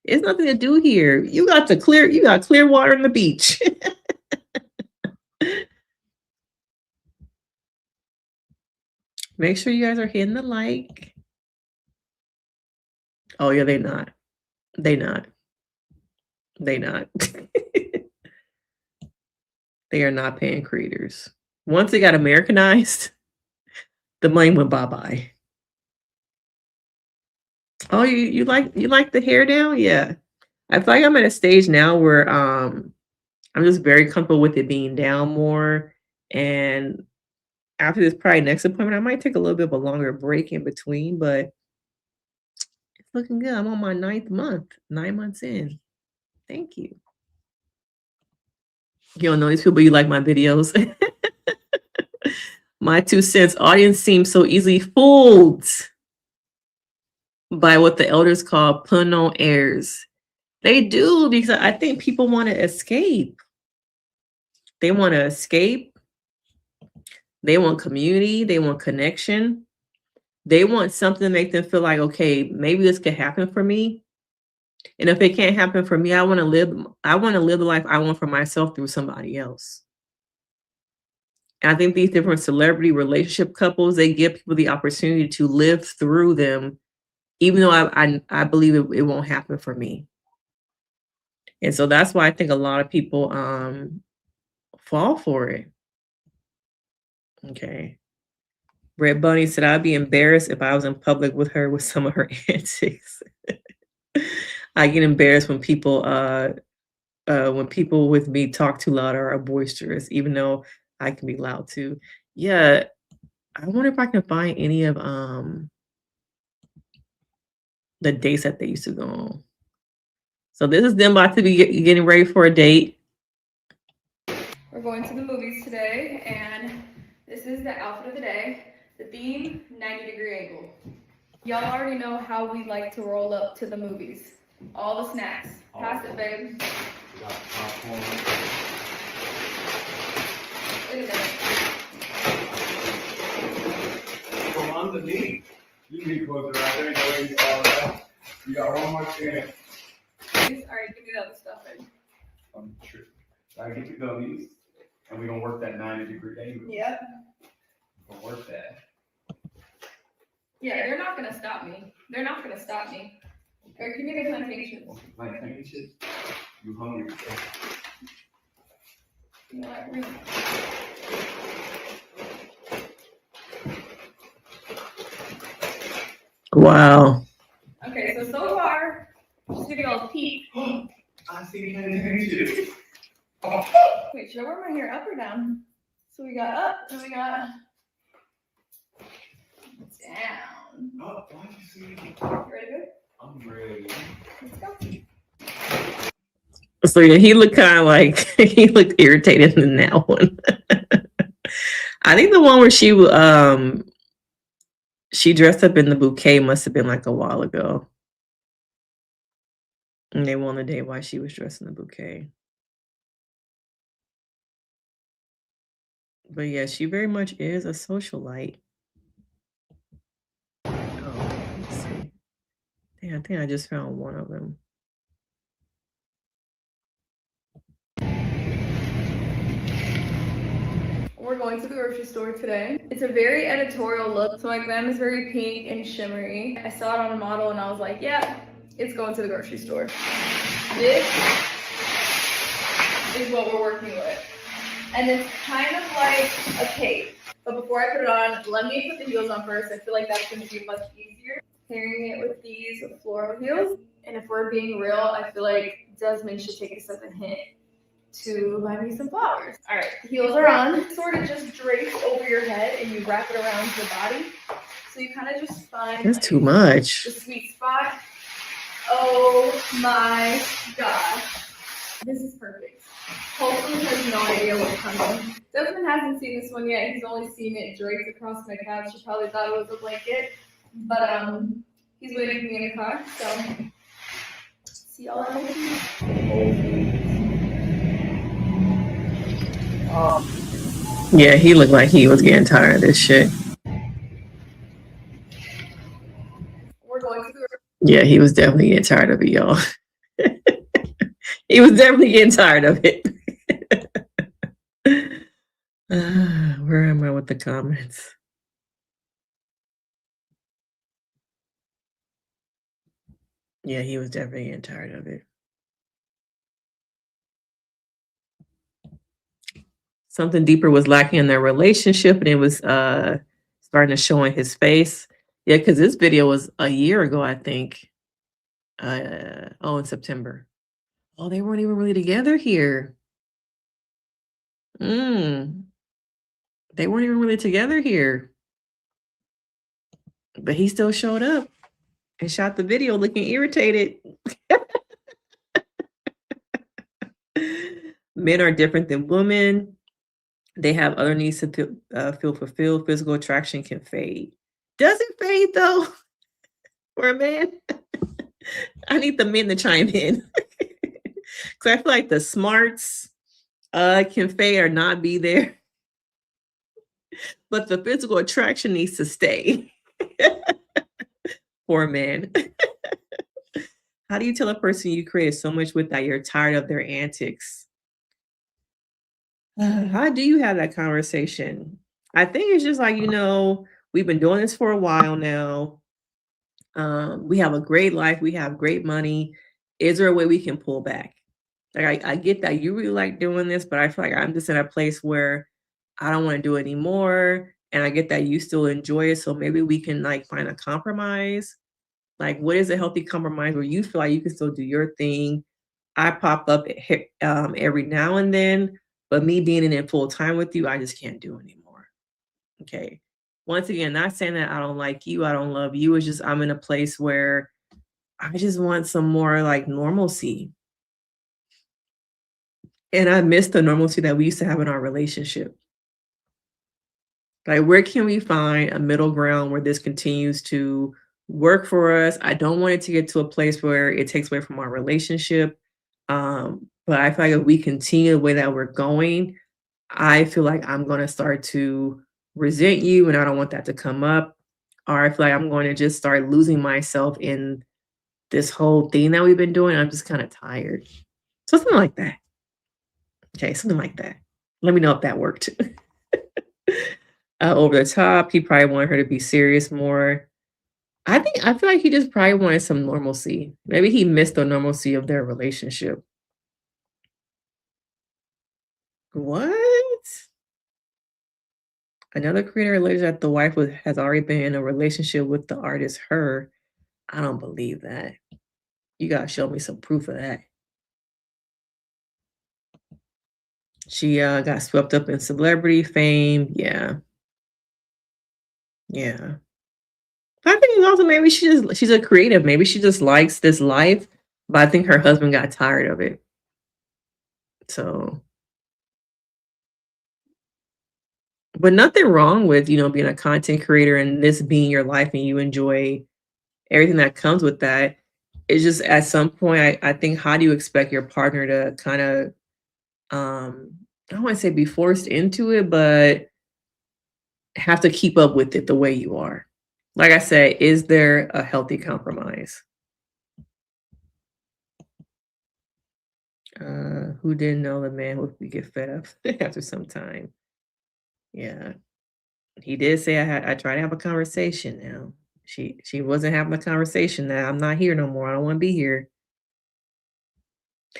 It's nothing to do here. You got clear water on the beach. Make sure you guys are hitting the like. Oh yeah, they not. They not. They not. They are not paying creators. Once it got Americanized, the money went bye-bye. Oh, you like the hair down? Yeah. I feel like I'm at a stage now where I'm just very comfortable with it being down more. And after this probably next appointment, I might take a little bit of a longer break in between, but it's looking good. I'm on my 9th month, 9 months in. Thank you. You don't know these people, you like my videos. My 2 cents. Audience seems so easily fooled by what the elders call pun on airs. They do, because I think people want to escape. They want to escape. They want community. They want connection. They want something to make them feel like, okay, maybe this could happen for me. And if it can't happen for me, I want to live the life I want for myself through somebody else. And I think these different celebrity relationship couples, they give people the opportunity to live through them, even though I believe it won't happen for me. And so that's why I think a lot of people fall for it. Okay. Red Bunny said, I'd be embarrassed if I was in public with her with some of her antics. I get embarrassed when people with me talk too loud or are boisterous, even though I can be loud too. Yeah. I wonder if I can find any of the dates that they used to go on. So this is them about to be getting ready for a date. We're going to the movies today, and this is the outfit of the day. The theme, 90-degree angle. Y'all already know how we like to roll up to the movies. All the snacks. Pass it, babe. We got popcorn. Look at that. Come on to me. You can be closer out there. Go ahead and all that. You got one more chance. Alright, give me the other stuff, babe. Sure. So I get the gummies, and we're gonna work that 90-degree angle. Yep. We'll work that. Yeah, they're not gonna stop me. They're not gonna stop me. Or give me the plantations. Plantations? You hungry? You know what? Really? Wow. Okay, so far, just give you all a peek. I see plantations. Wait, should I wear my hair up or down? So we got up, and we got down. Oh, why'd you see me? You ready, babe? I'm ready. Let's go. So yeah, he looked kind of like he looked irritated in that one. I think the one where she dressed up in the bouquet must have been like a while ago. And they won the day while she was dressed in the bouquet. But yeah, she very much is a socialite. Oh, let's see. Yeah, I think I just found one of them. We're going to the grocery store today. It's a very editorial look, so my glam is very pink and shimmery. I saw it on a model and I was like, yeah, it's going to the grocery store. This is what we're working with. And it's kind of like a cape. But before I put it on, let me put the heels on first. I feel like that's going to be much easier. Pairing it with these floral heels. And if we're being real, I feel like Desmond should take us as a hint to buy me some flowers. All right, the heels are on. Sort of just drapes over your head and you wrap it around your body. So you kind of just find That's too much. the sweet spot. Oh my gosh. This is perfect. Hopefully he has no idea what's coming. Desmond hasn't seen this one yet. He's only seen it draped across my couch. He probably thought it was a blanket. But he's waiting for me in the car. So see y'all in a minute. Yeah, he looked like he was getting tired of this shit. We're going to the Yeah, he was definitely getting tired of it, y'all. He was definitely getting tired of it. Where am I with the comments? Yeah, he was definitely getting tired of it. Something deeper was lacking in their relationship, and it was starting to show in his face. Yeah, because this video was a year ago, I think. In September. Oh, they weren't even really together here. They weren't even really together here. But he still showed up and shot the video looking irritated. Men are different than women. They have other needs to feel fulfilled. Physical attraction can fade. Does it fade though? For a man? I need the men to chime in. Because I feel like the smarts can fade or not be there. But the physical attraction needs to stay. For a man. How do you tell a person you created so much with that you're tired of their antics? How do you have that conversation? I think it's just like, we've been doing this for a while now. We have a great life. We have great money. Is there a way we can pull back? Like, I get that you really like doing this, but I feel like I'm just in a place where I don't want to do it anymore. And I get that you still enjoy it. So maybe we can find a compromise. Like, what is a healthy compromise where you feel like you can still do your thing? I pop up every now and then, but me being in it full time with you, I just can't do anymore. Okay. Once again, not saying that I don't like you, I don't love you. It's just I'm in a place where I just want some more normalcy. And I miss the normalcy that we used to have in our relationship. Like, where can we find a middle ground where this continues to work for us? I don't want it to get to a place where it takes away from our relationship. But I feel like if we continue the way that we're going, I feel like I'm going to start to resent you, and I don't want that to come up. Or I feel like I'm going to just start losing myself in this whole thing that we've been doing. I'm just kind of tired. Something like that. Okay, something like that. Let me know if that worked. Over the top, he probably wanted her to be serious more. I feel like he just probably wanted some normalcy. Maybe he missed the normalcy of their relationship. What? Another creator alleged that the wife has already been in a relationship with the artist Her. I don't believe that. You gotta show me some proof of that. She got swept up in celebrity fame. Yeah. Yeah. I think also maybe she's a creative. Maybe she just likes this life, but I think her husband got tired of it. So, but nothing wrong with, being a content creator and this being your life and you enjoy everything that comes with that. It's just at some point, I think, how do you expect your partner to kind of, I don't want to say be forced into it, but have to keep up with it the way you are? Like I said, is there a healthy compromise? Who didn't know the man would get fed up after some time? Yeah. He did say I tried to have a conversation now. She wasn't having a conversation now. I'm not here no more. I don't want to be here.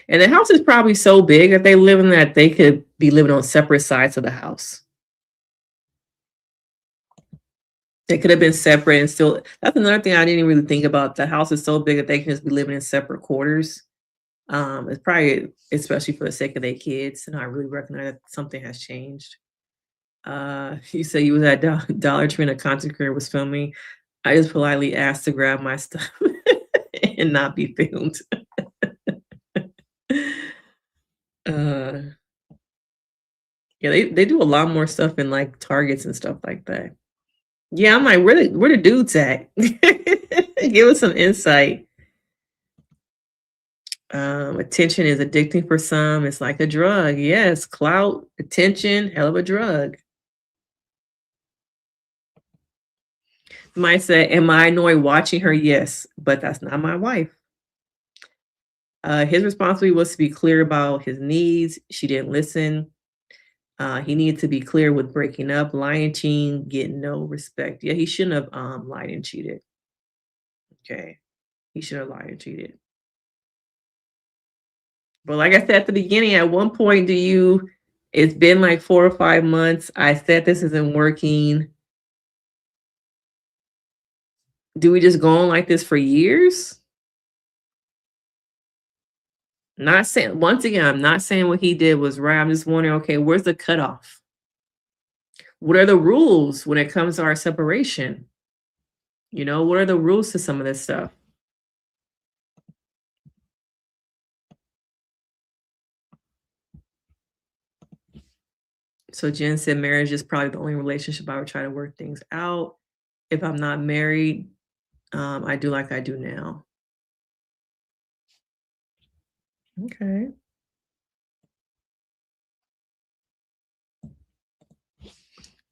And the house is probably so big that they live in that they could be living on separate sides of the house. They could have been separate and still. That's another thing I didn't really think about. The house is so big that they can just be living in separate quarters. It's probably, especially for the sake of their kids, and I really recognize that something has changed. You said you was at Dollar Tree and a content creator was filming. I just politely asked to grab my stuff and and not be filmed. Uh, yeah, they do a lot more stuff in like Targets and stuff like that. Yeah, I'm like, where the dudes at? Give us some insight. Attention is addicting for some. It's like a drug. Yes, clout, attention, hell of a drug. Might say, am I annoyed watching her? Yes, but that's not my wife. His responsibility was to be clear about his needs. She didn't listen. He needed to be clear with breaking up, lying, cheating, getting no respect. Yeah, he shouldn't have lied and cheated. Okay, he should have lied and cheated. But like I said at the beginning, at one point, it's been like 4 or 5 months. I said this isn't working. Do we just go on like this for years? Not saying, once again, I'm not saying what he did was right. I'm just wondering, okay, where's the cutoff? What are the rules when it comes to our separation? What are the rules to some of this stuff? So Jen said marriage is probably the only relationship I would try to work things out. If I'm not married, I do like I do now. Okay.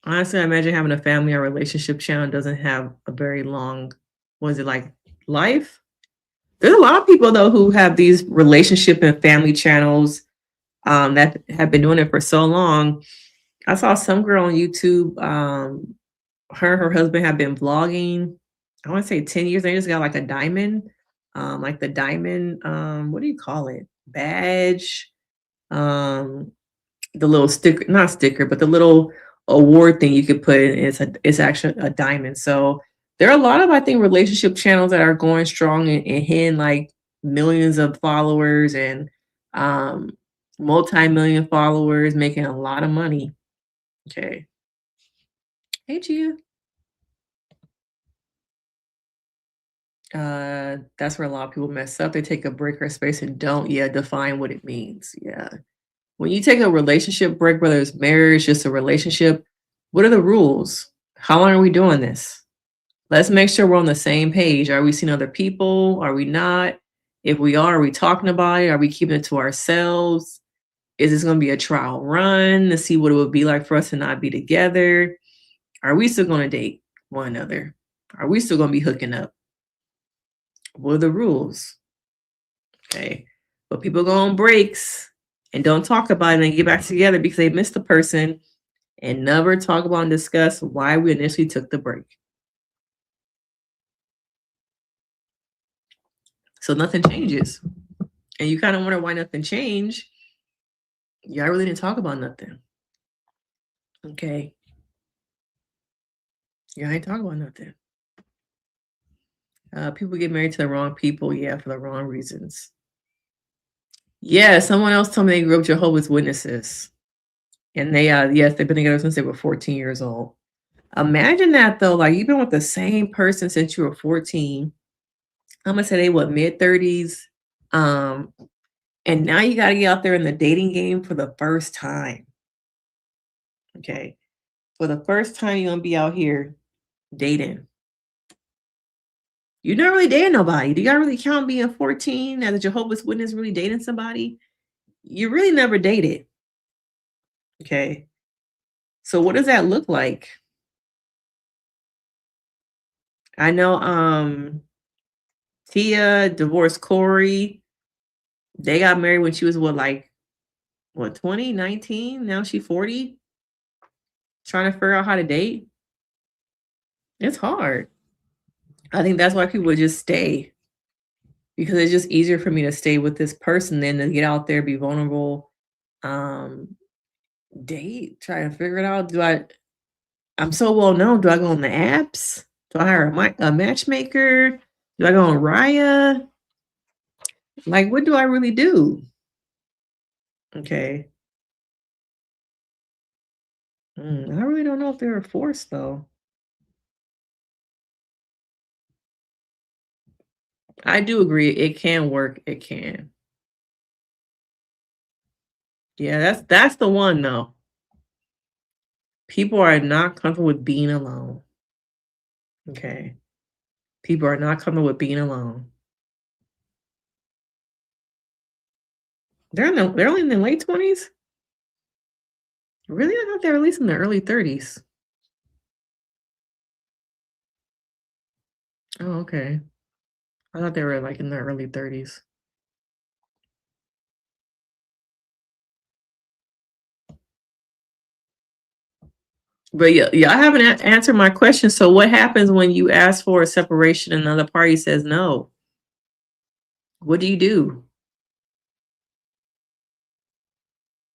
Honestly, I imagine having a family or relationship channel doesn't have a very long, was it like life? There's a lot of people though who have these relationship and family channels that have been doing it for so long. I saw some girl on YouTube. Her husband have been vlogging. I want to say 10 years. They just got like a diamond, like the diamond. What do you call it? Badge. Um, the little sticker, not sticker, but the little award thing you could put in. It's actually a diamond. So there are a lot of, I think, relationship channels that are going strong and hitting like millions of followers and multi-million followers, making a lot of money. Okay. Hey, Gia. That's where a lot of people mess up. They take a break or space and don't, define what it means. Yeah. When you take a relationship break, whether it's marriage, just a relationship, what are the rules? How long are we doing this? Let's make sure we're on the same page. Are we seeing other people? Are we not? If we are we talking about it? Are we keeping it to ourselves? Is this going to be a trial run to see what it would be like for us to not be together? Are we still going to date one another? Are we still going to be hooking up? What are the rules? Okay. But people go on breaks and don't talk about it and get back together because they missed the person and never talk about and discuss why we initially took the break. So nothing changes. And you kind of wonder why nothing changed. Y'all really didn't talk about nothing. Okay. Y'all ain't talking about nothing. People get married to the wrong people, for the wrong reasons. Yeah, someone else told me they grew up Jehovah's Witnesses. And they, they've been together since they were 14 years old. Imagine that though, like you've been with the same person since you were 14. I'm gonna say they mid-30s. And now you gotta get out there in the dating game for the first time. Okay. For the first time, you're gonna be out here dating. You're not really dating nobody. Do y'all really count being 14 as a Jehovah's Witness really dating somebody? You really never dated. Okay. So what does that look like? I know Tia divorced Corey. They got married when she was 20, 19? Now she's 40. Trying to figure out how to date. It's hard. I think that's why people would just stay. Because it's just easier for me to stay with this person than to get out there, be vulnerable, date, try to figure it out. I'm so well known. Do I go on the apps? Do I hire a matchmaker? Do I go on Raya? Like, what do I really do? Okay. I really don't know if they were forced, though. I do agree. It can work. It can. Yeah, that's the one though. People are not comfortable with being alone. Okay. People are not comfortable with being alone. They're only in their late 20s? Really? I thought they were at least in their early 30s. Oh, okay. I thought they were like in their early 30s. But yeah, I haven't answered my question. So what happens when you ask for a separation and another party says no? What do you do?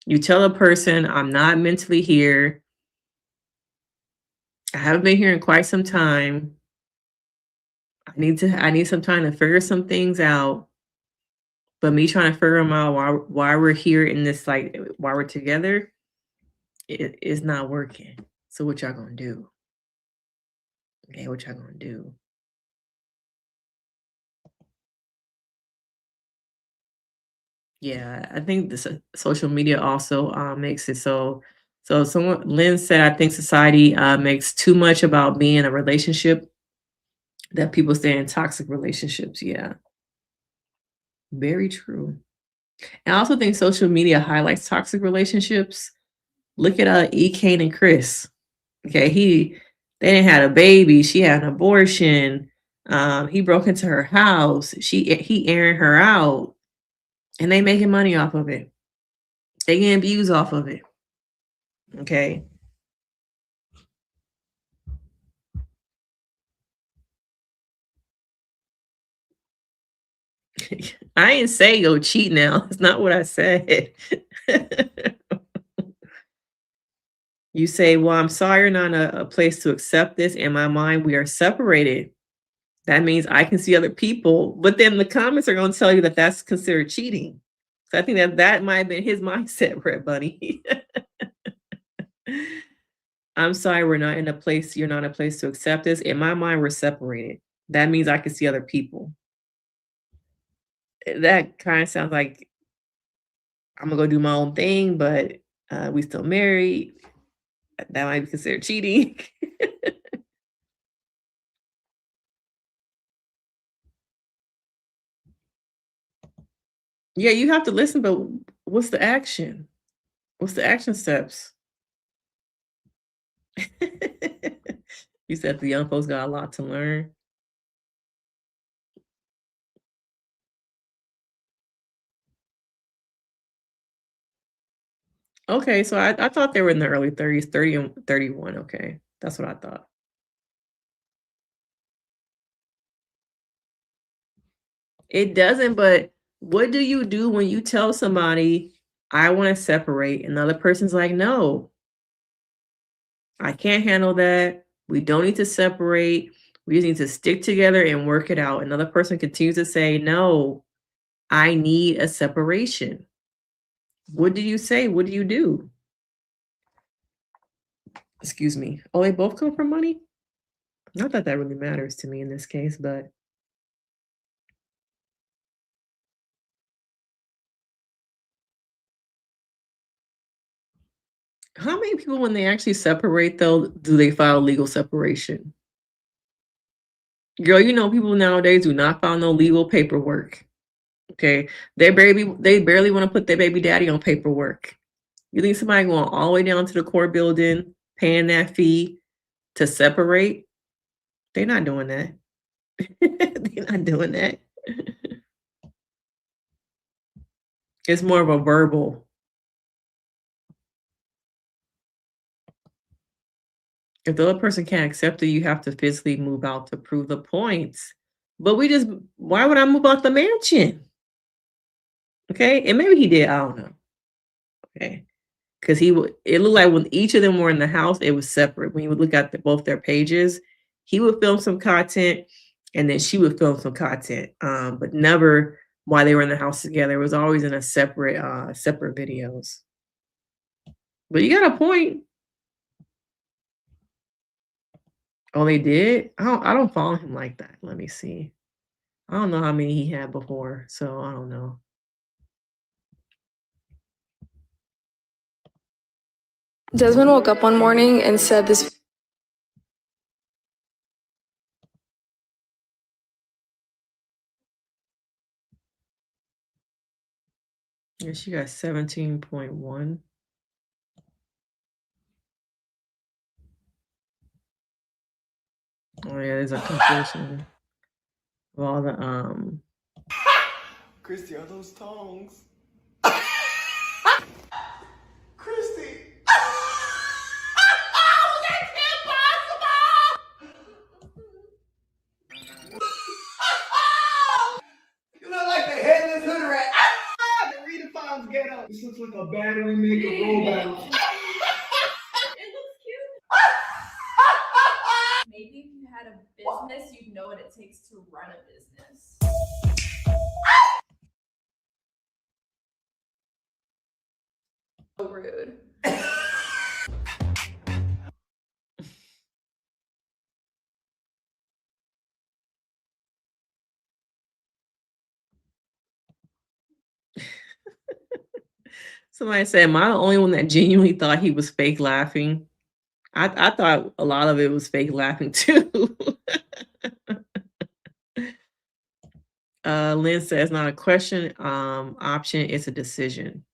You tell a person, I'm not mentally here. I haven't been here in quite some time. I need some time to figure some things out. But me trying to figure them out why we're here in this, like, while we're together, it is not working. So what y'all gonna do? Okay, what y'all gonna do? Yeah, I think this social media also makes it so. So someone Lynn said, I think society makes too much about being in a relationship that people stay in toxic relationships. Yeah, very true. And I also think social media highlights toxic relationships. Look at Kane and Chris. Okay, they didn't have a baby. She had an abortion. He broke into her house. He airing her out, and they making money off of it. They getting views off of it. Okay. I ain't say go cheat now. That's not what I said. You say, well, I'm sorry you're not in a place to accept this. In my mind, we are separated. That means I can see other people. But then the comments are going to tell you that that's considered cheating. So I think that might have been his mindset, Red Bunny. I'm sorry we're not in a place, you're not in a place to accept this. In my mind, we're separated. That means I can see other people. That kind of sounds like I'm gonna go do my own thing, but we still married. That might be considered cheating. Yeah, you have to listen, but what's the action? What's the action steps? You said the young folks got a lot to learn. Okay, so I thought they were in the early 30s, 30 and 31. Okay, that's what I thought. It doesn't, but what do you do when you tell somebody, I want to separate, and the other person's like, no, I can't handle that. We don't need to separate. We just need to stick together and work it out. Another person continues to say, no, I need a separation. What do you say? What do you do? Excuse me. Oh, they both come from money? Not that that really matters to me in this case, but how many people, when they actually separate, though, do they file legal separation? Girl, you know, people nowadays do not file no legal paperwork. Okay. They barely want to put their baby daddy on paperwork. You think somebody going all the way down to the court building, paying that fee to separate? They're not doing that. They're not doing that. It's more of a verbal. If the other person can't accept it, you have to physically move out to prove the points. But why would I move out the mansion? Okay. And maybe he did. I don't know. Okay. Because it looked like when each of them were in the house, it was separate. When you would look at both their pages, he would film some content and then she would film some content. But never while they were in the house together. It was always in a separate videos. But you got a point. Oh, they did? I don't follow him like that. Let me see. I don't know how many he had before, so I don't know. Desmond woke up one morning and said this. Yeah, she got 17.1. Oh yeah, there's a compilation of all the Kristy, are those tongs? Kristy! That's impossible! You look like the headless hood rat. The redefines get up. This looks like a battery maker robot. It looks cute. Maybe if you had a business, you'd know what it takes to run a business. So rude. somebody said, am I the only one that genuinely thought he was fake laughing? I thought a lot of it was fake laughing too. Lynn says, not a question, option, it's a decision.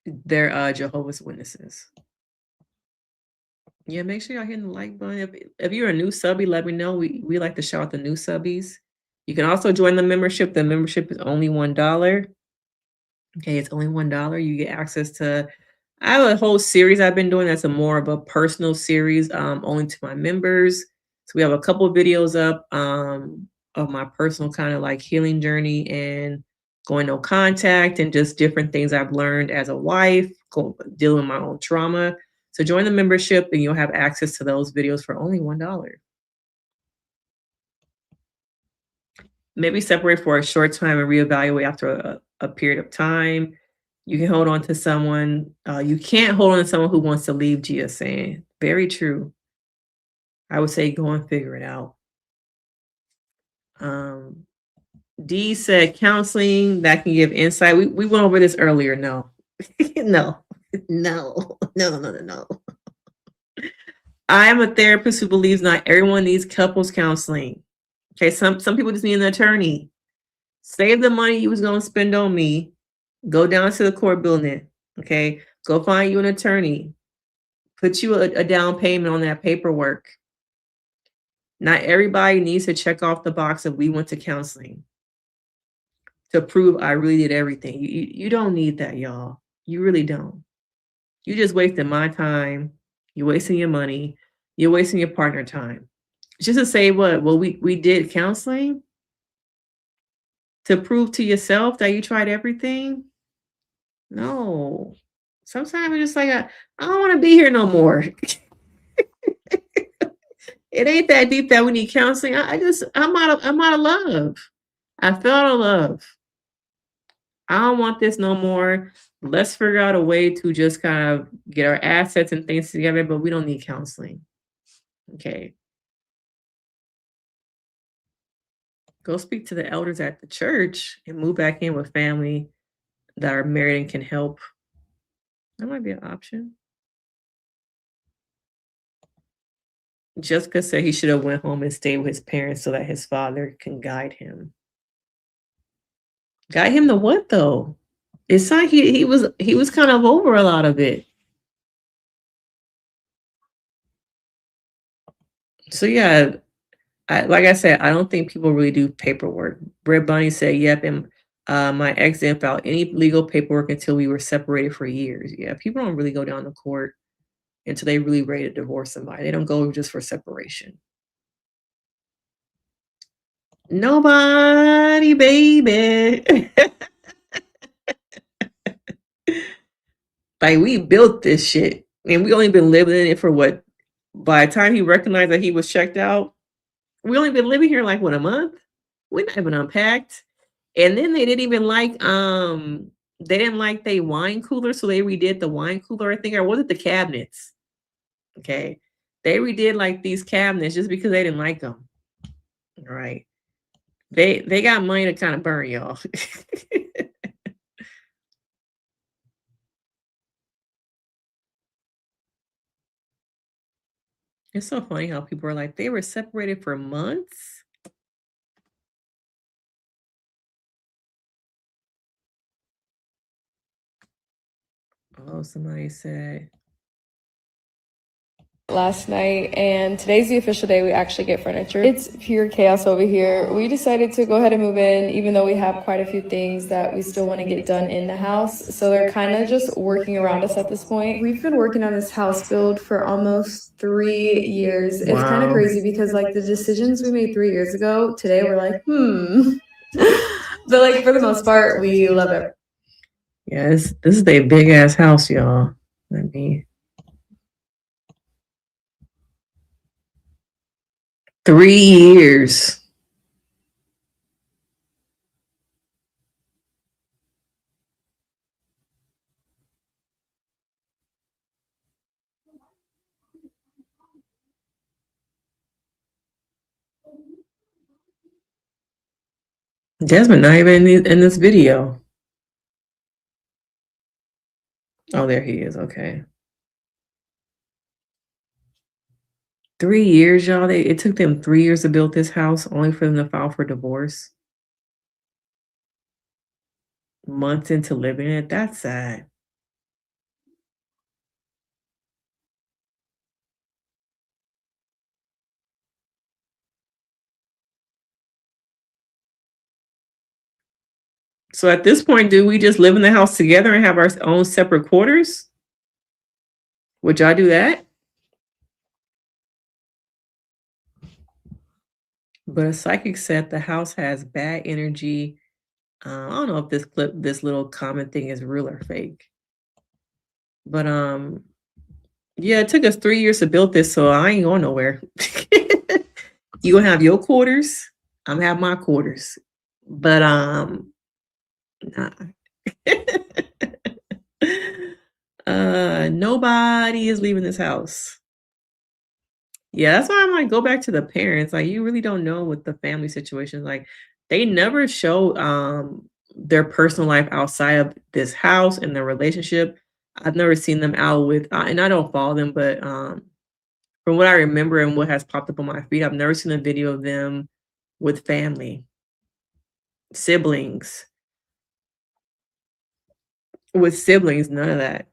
They're Jehovah's Witnesses. Yeah, make sure y'all hitting the like button. If you're a new subby, let me know. We like to shout out the new subbies. You can also join the membership. The membership is only $1. Okay, it's only $1. You get access to, I have a whole series I've been doing that's a more of a personal series, only to my members. So we have a couple of videos up of my personal kind of like healing journey and going no contact and just different things I've learned as a wife, dealing with my own trauma. So join the membership and you'll have access to those videos for only $1. Maybe separate for a short time and reevaluate after a period of time. You can hold on to someone. You can't hold on to someone who wants to leave, Gia saying. Very true. I would say go and figure it out. Dee said counseling that can give insight. We went over this earlier. No. No. I am a therapist who believes not everyone needs couples counseling. Okay, some people just need an attorney. Save the money you was gonna spend on me. Go down to the court building. Okay, go find you an attorney. Put you a down payment on that paperwork. Not everybody needs to check off the box of we went to counseling to prove I really did everything. You don't need that, y'all. You really don't. You just wasting my time. You're wasting your money. You're wasting your partner time. Just to say what? Well, we did counseling to prove to yourself that you tried everything. No. Sometimes it's just like I don't want to be here no more. It ain't that deep that we need counseling. I'm out of love. I fell out of love. I don't want this no more. Let's figure out a way to just kind of get our assets and things together, but we don't need counseling. Okay. Go speak to the elders at the church and move back in with family that are married and can help. That might be an option. Jessica said he should have went home and stayed with his parents so that his father can guide him. Guide him to what though? It's like he was kind of over a lot of it. So yeah, like I said, I don't think people really do paperwork. Brett Bunny said, yep, and my ex didn't file any legal paperwork until we were separated for years. Yeah, people don't really go down to court until they really ready to divorce somebody. They don't go just for separation. Nobody, baby. Like we built this shit and we only been living in it for what? By the time he recognized that he was checked out, we only been living here like what, a month? We're not even unpacked. And then they didn't even like they didn't like the wine cooler, so they redid the wine cooler, I think, or was it the cabinets? Okay. They redid like these cabinets just because they didn't like them. All right. They got money to kind of burn, y'all. It's so funny how people are like, they were separated for months. Oh, somebody said last night, and today's the official day we actually get furniture. It's pure chaos over here. We decided to go ahead and move in, even though we have quite a few things that we still want to get done in the house. So they're kind of just working around us at this point. We've been working on this house build for almost 3 years. It's kind of crazy because like the decisions we made 3 years ago, today we're like, but like for the most part, we love it. Yeah, this is a big ass house, y'all. Let me 3 years. Desmond not even in this video. Oh, there he is. Okay. 3 years, y'all. It took them 3 years to build this house, only for them to file for divorce. Months into living it. That's sad. So at this point, do we just live in the house together and have our own separate quarters? Would y'all do that? But a psychic said the house has bad energy. I don't know if this little comment thing is real or fake. But yeah, it took us 3 years to build this, so I ain't going nowhere. You gonna have your quarters, I'm gonna have my quarters. But nah. Nobody is leaving this house. Yeah, that's why I'm like, go back to the parents. Like, you really don't know what the family situation is like. They never show their personal life outside of this house and their relationship. I've never seen them out with, and I don't follow them, but from what I remember and what has popped up on my feed, I've never seen a video of them with family, siblings. With siblings, none of that.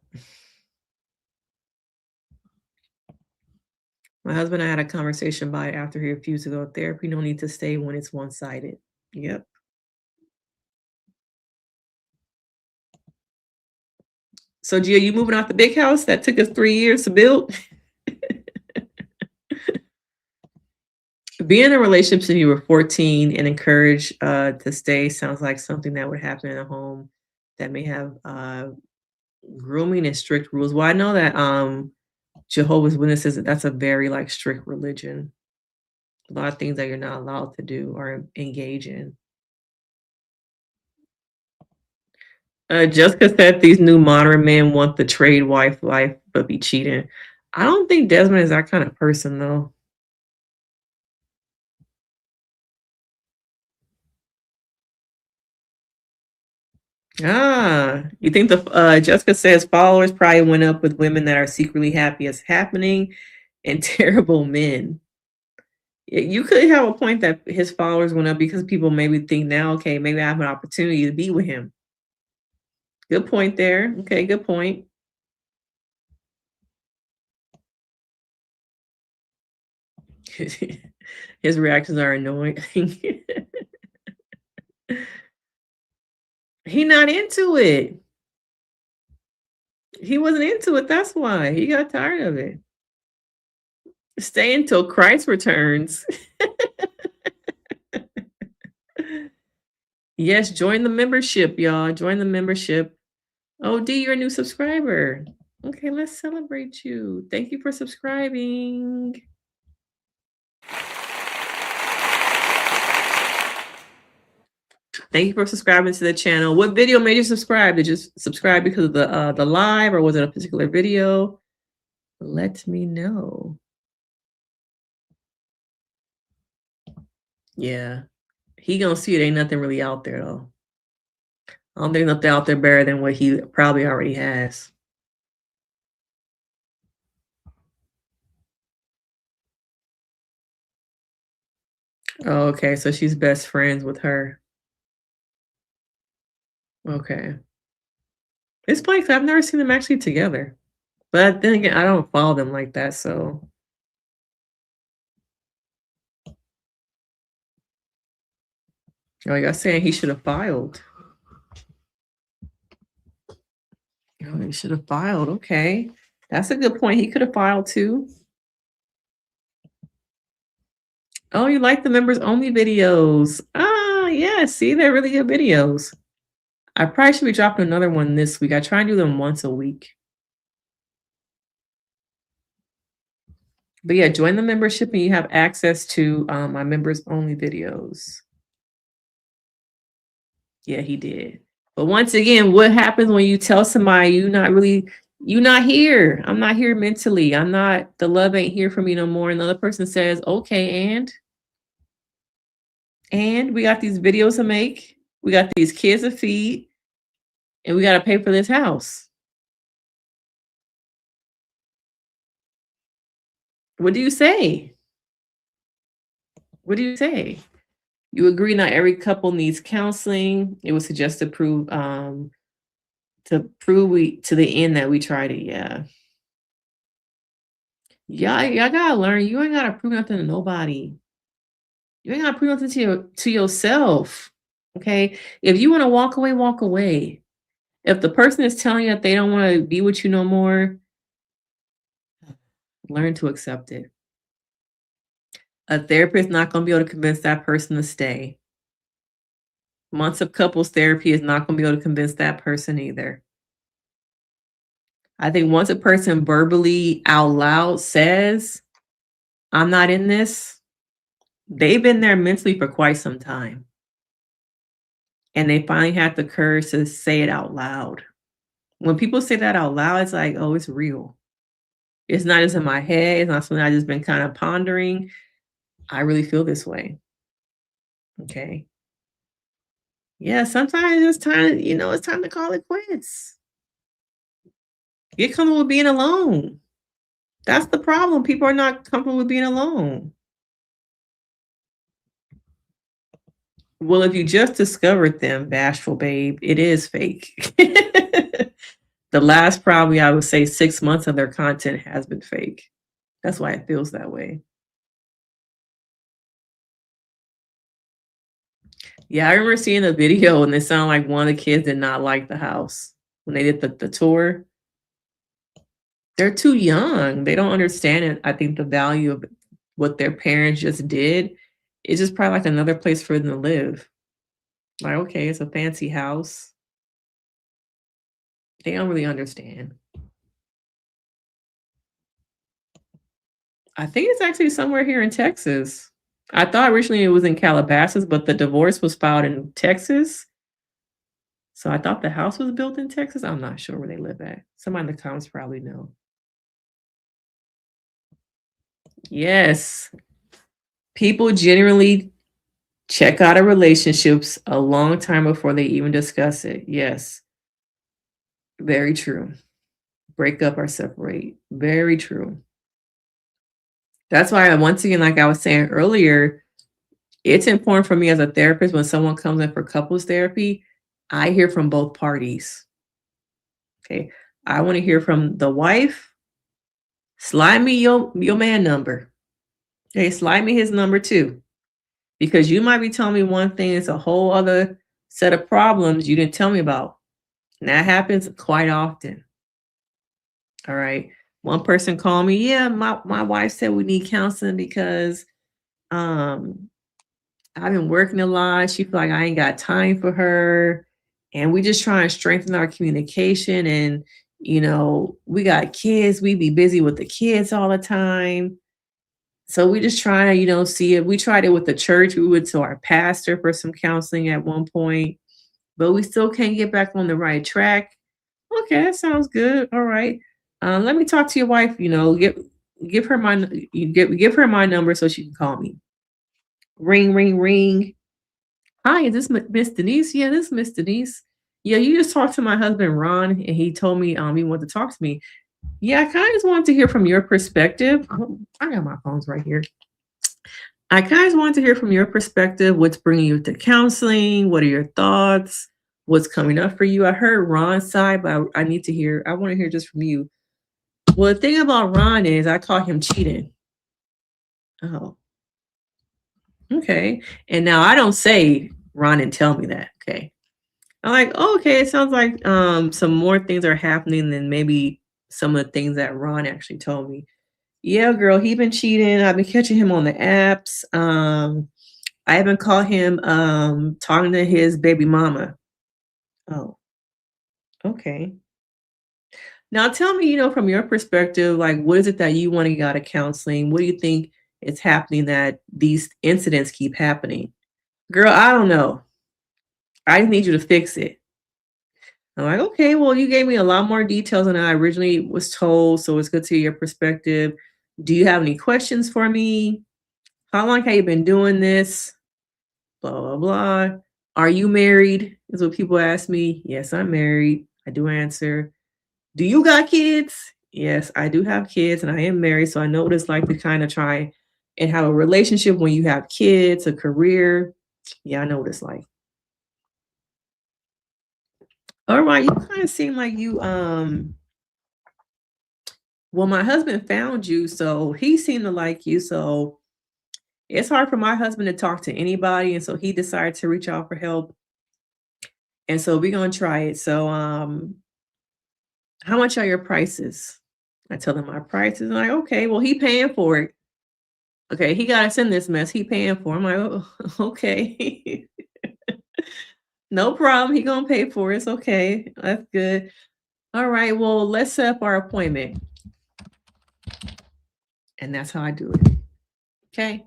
My husband and I had a conversation about it after he refused to go to therapy. No need to stay when it's one-sided. Yep. So, Gia, you moving out the big house that took us 3 years to build? Being in a relationship since you were 14 and encouraged to stay sounds like something that would happen in a home that may have grooming and strict rules. Well, I know that Jehovah's Witnesses, that's a very like strict religion. A lot of things that you're not allowed to do or engage in. Jessica said these new modern men want the trade wife life but be cheating. I don't think Desmond is that kind of person though. You think the Jessica says followers probably went up with women that are secretly happy as happening and terrible men. You could have a point that his followers went up because people maybe think now, okay, maybe I have an opportunity to be with him. Good point there. Okay, good point. His reactions are annoying. He not into it. He wasn't into it. That's why he got tired of it. Stay until Christ returns. Yes, join the membership, y'all. Join the membership. Oh, D, you're a new subscriber. Okay, let's celebrate you. Thank you for subscribing. Thank you for subscribing to the channel. What video made you subscribe? Did you subscribe because of the live, or was it a particular video? Let me know. Yeah. He gonna see it. Ain't nothing really out there though. I don't think nothing out there better than what he probably already has. Oh, okay. So she's best friends with her. Okay. It's funny 'cause I've never seen them actually together. But then again, I don't follow them like that. So, like I said, he should have filed. Oh, he should have filed. Okay. That's a good point. He could have filed too. Oh, you like the members only videos. Ah, yeah. See, they're really good videos. I probably should be dropping another one this week. I try and do them once a week. But yeah, join the membership and you have access to my members only videos. Yeah, he did. But once again, what happens when you tell somebody you're not here? I'm not here mentally. I'm not, the love ain't here for me no more. And the other person says, okay, and we got these videos to make, we got these kids to feed, and we got to pay for this house. What do you say? What do you say? You agree not every couple needs counseling. It was suggested to prove we to the end that we tried it. Yeah. Yeah, y'all gotta learn. You ain't gotta prove nothing to nobody. You ain't gotta prove nothing to yourself. Okay. If you want to walk away, walk away. If the person is telling you that they don't want to be with you no more, learn to accept it. A therapist not gonna be able to convince that person to stay. Months of couples therapy is not gonna be able to convince that person either. I think once a person verbally out loud says, I'm not in this, they've been there mentally for quite some time. And they finally had the courage to say it out loud. When people say that out loud, it's like, oh, it's real. It's not just in my head. It's not something I just been kind of pondering. I really feel this way. Okay. Yeah, sometimes it's time, it's time to call it quits. Get comfortable with being alone. That's the problem. People are not comfortable with being alone. Well, if you just discovered them, bashful babe, it is fake. The last probably I would say 6 months of their content has been fake. That's why it feels that way. Yeah, I remember seeing a video and it sounded like one of the kids did not like the house when they did the tour. They're too young. They don't understand it. I think the value of what their parents just did is just probably like another place for them to live. Like, okay, it's a fancy house. They don't really understand. I think it's actually somewhere here in Texas. I thought originally it was in Calabasas, but the divorce was filed in Texas. So I thought the house was built in Texas. I'm not sure where they live at. Somebody in the comments probably know. Yes. People generally check out of relationships a long time before they even discuss it. Yes. Very true. Break up or separate. Very true. That's why, once again, like I was saying earlier, it's important for me as a therapist when someone comes in for couples therapy, I hear from both parties. Okay. I want to hear from the wife. Slide me your man number. Okay, slide me his number too. Because you might be telling me one thing, it's a whole other set of problems you didn't tell me about. And that happens quite often. All right. One person called me, yeah, my wife said we need counseling because I've been working a lot. She feel like I ain't got time for her. And we just trying to strengthen our communication. And, we got kids. We be busy with the kids all the time. So we just trying to, see it. We tried it with the church. We went to our pastor for some counseling at one point, but we still can't get back on the right track. Okay, that sounds good. All right. Let me talk to your wife, give her my number so she can call me. Ring, ring, ring. Hi, is this Miss Denise? Yeah, this is Miss Denise. Yeah, you just talked to my husband Ron, and he told me he wanted to talk to me. Yeah, I kind of just wanted to hear from your perspective. Oh, I got my phones right here. I kind of just wanted to hear from your perspective. What's bringing you to counseling? What are your thoughts? What's coming up for you? I heard Ron's side, but I need to hear. I want to hear just from you. Well, the thing about Ron is I caught him cheating. Oh, okay. And now I don't say Ron didn't tell me that. Okay. I'm like, oh, okay, it sounds like some more things are happening than maybe some of the things that Ron actually told me. Yeah, girl, he been cheating. I've been catching him on the apps. I even caught him talking to his baby mama. Oh, okay. Now tell me, from your perspective, like what is it that you want to get out of counseling? What do you think is happening that these incidents keep happening? Girl, I don't know. I just need you to fix it. I'm like, okay, well, you gave me a lot more details than I originally was told, so it's good to hear your perspective. Do you have any questions for me? How long have you been doing this? Blah, blah, blah. Are you married? Is what people ask me. Yes, I'm married. I do answer. Do you got kids? Yes, I do have kids and I am married, so I know what it's like to kind of try and have a relationship when you have kids, a career. Yeah, I know what it's like. All right, you kind of seem like you well, my husband found you, so he seemed to like you. So it's hard for my husband to talk to anybody, and so he decided to reach out for help. And so we're gonna try it. So how much are your prices? I tell him my prices. I'm like, okay, well, he paying for it. Okay, he got us in this mess. He paying for it. I'm like, oh, okay. No problem. He gonna pay for it. It's okay. That's good. All right, well, let's set up our appointment. And that's how I do it. Okay.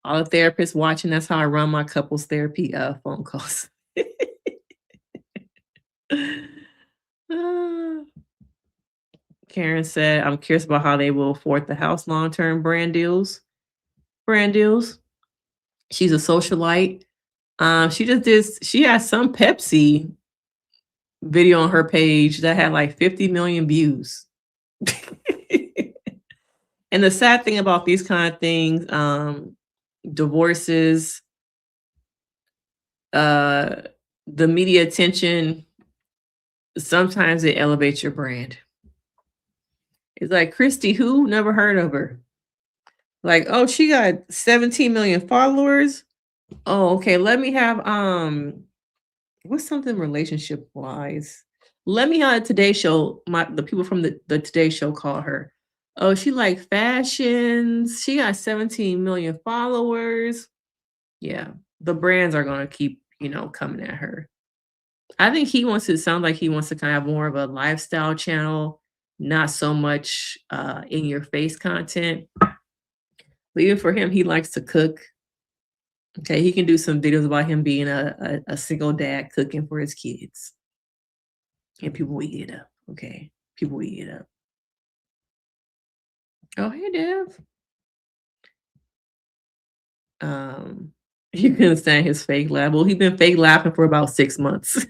All the therapists watching, that's how I run my couples therapy phone calls. Uh, Karen said, I'm curious about how they will afford the house long-term brand deals. Brand deals. She's a socialite. She has some Pepsi video on her page that had like 50 million views. And the sad thing about these kind of things, divorces, the media attention, sometimes it elevates your brand. It's like Kristy, who? Never heard of her. Like, oh, she got 17 million followers. Oh, okay. Let me have what's something relationship wise? Let me have a Today Show. The people from the Today Show call her. Oh, she like fashions. She got 17 million followers. Yeah, the brands are gonna keep, coming at her. I think he wants to sound like he wants to kind of have more of a lifestyle channel, not so much in your face content. But even for him, he likes to cook. Okay, he can do some videos about him being a single dad cooking for his kids. And people will eat it up. Okay, people will eat it up. Oh, hey, Dev. You can understand his fake laugh. Well, he's been fake laughing for about 6 months.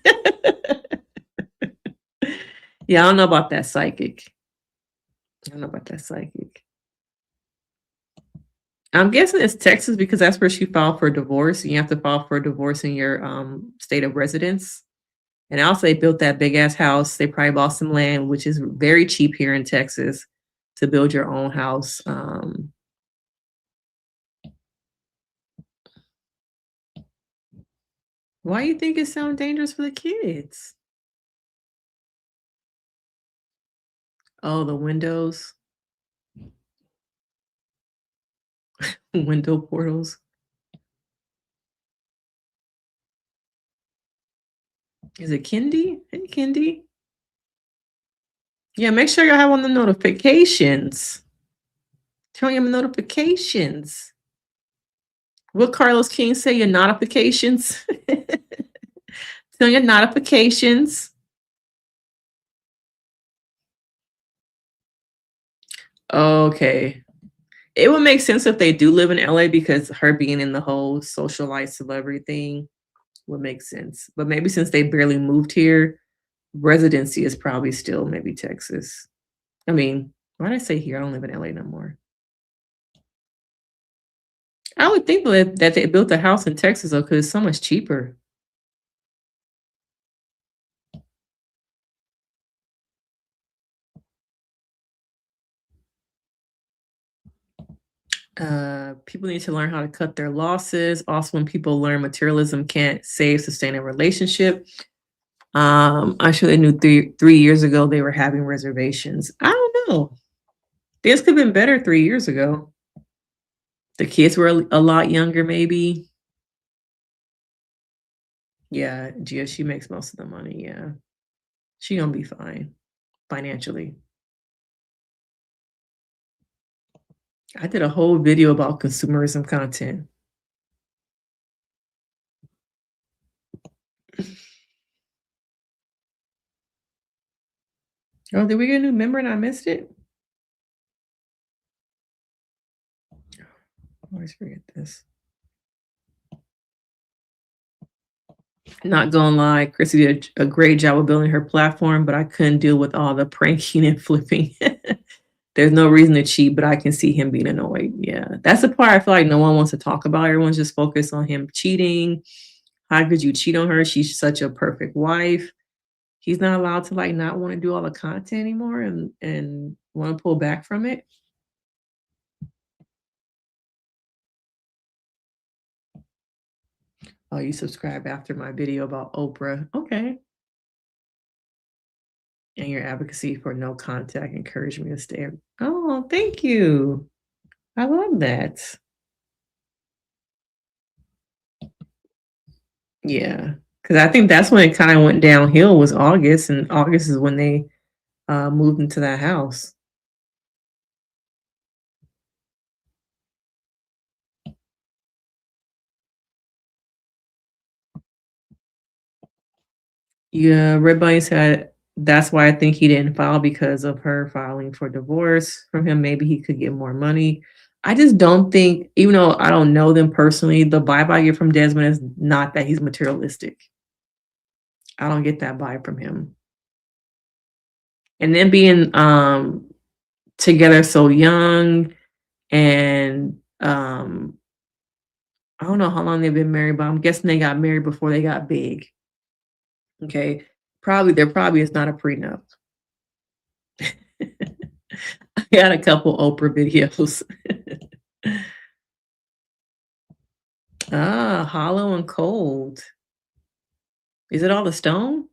Yeah, I don't know about that psychic. I'm guessing it's Texas because that's where she filed for divorce. You have to file for a divorce in your state of residence. And also they built that big ass house. They probably bought some land, which is very cheap here in Texas, to build your own house. Why do you think it sounds dangerous for the kids? Oh, the windows. Window portals. Is it Kendi? Hey, Kendi. Yeah, make sure you have on the notifications. Turn your notifications. What Carlos King say? Your notifications. Turn your notifications. Okay. It would make sense if they do live in LA because her being in the whole socialite celebrity thing would make sense. But maybe since they barely moved here, residency is probably still maybe Texas. I mean, why did I say here? I don't live in LA no more. I would think that they built a house in Texas though, because it's so much cheaper. People need to learn how to cut their losses. Also, when people learn materialism can't save, sustain a relationship. I'm sure they knew 3 years ago they were having reservations. I don't know. This could have been better 3 years ago. The kids were a lot younger, maybe. Yeah, Gia, she makes most of the money. Yeah, she gonna be fine financially. I did a whole video about consumerism content. Oh, did we get a new member and I missed it? I always forget this. Not gonna lie, Chrissy did a great job of building her platform, but I couldn't deal with all the pranking and flipping. There's no reason to cheat, but I can see him being annoyed. Yeah, that's the part I feel like no one wants to talk about. Everyone's just focused on him cheating. How could you cheat on her? She's such a perfect wife. He's not allowed to like not want to do all the content anymore and want to pull back from it. Oh, you subscribe after my video about Oprah. Okay. And your advocacy for no contact encouraged me to stay. Oh, thank you. I love that. Yeah. Because I think that's when it kind of went downhill was August. And August is when they moved into that house. Yeah, Red Bunny said that's why I think he didn't file because of her filing for divorce from him. Maybe he could get more money. I just don't think, even though I don't know them personally, the vibe I get from Desmond is not that he's materialistic. I don't get that vibe from him. And then being together so young and I don't know how long they've been married, but I'm guessing they got married before they got big. Okay. There probably is not a prenup. I got a couple Oprah videos. Hollow and cold. Is it all the stone?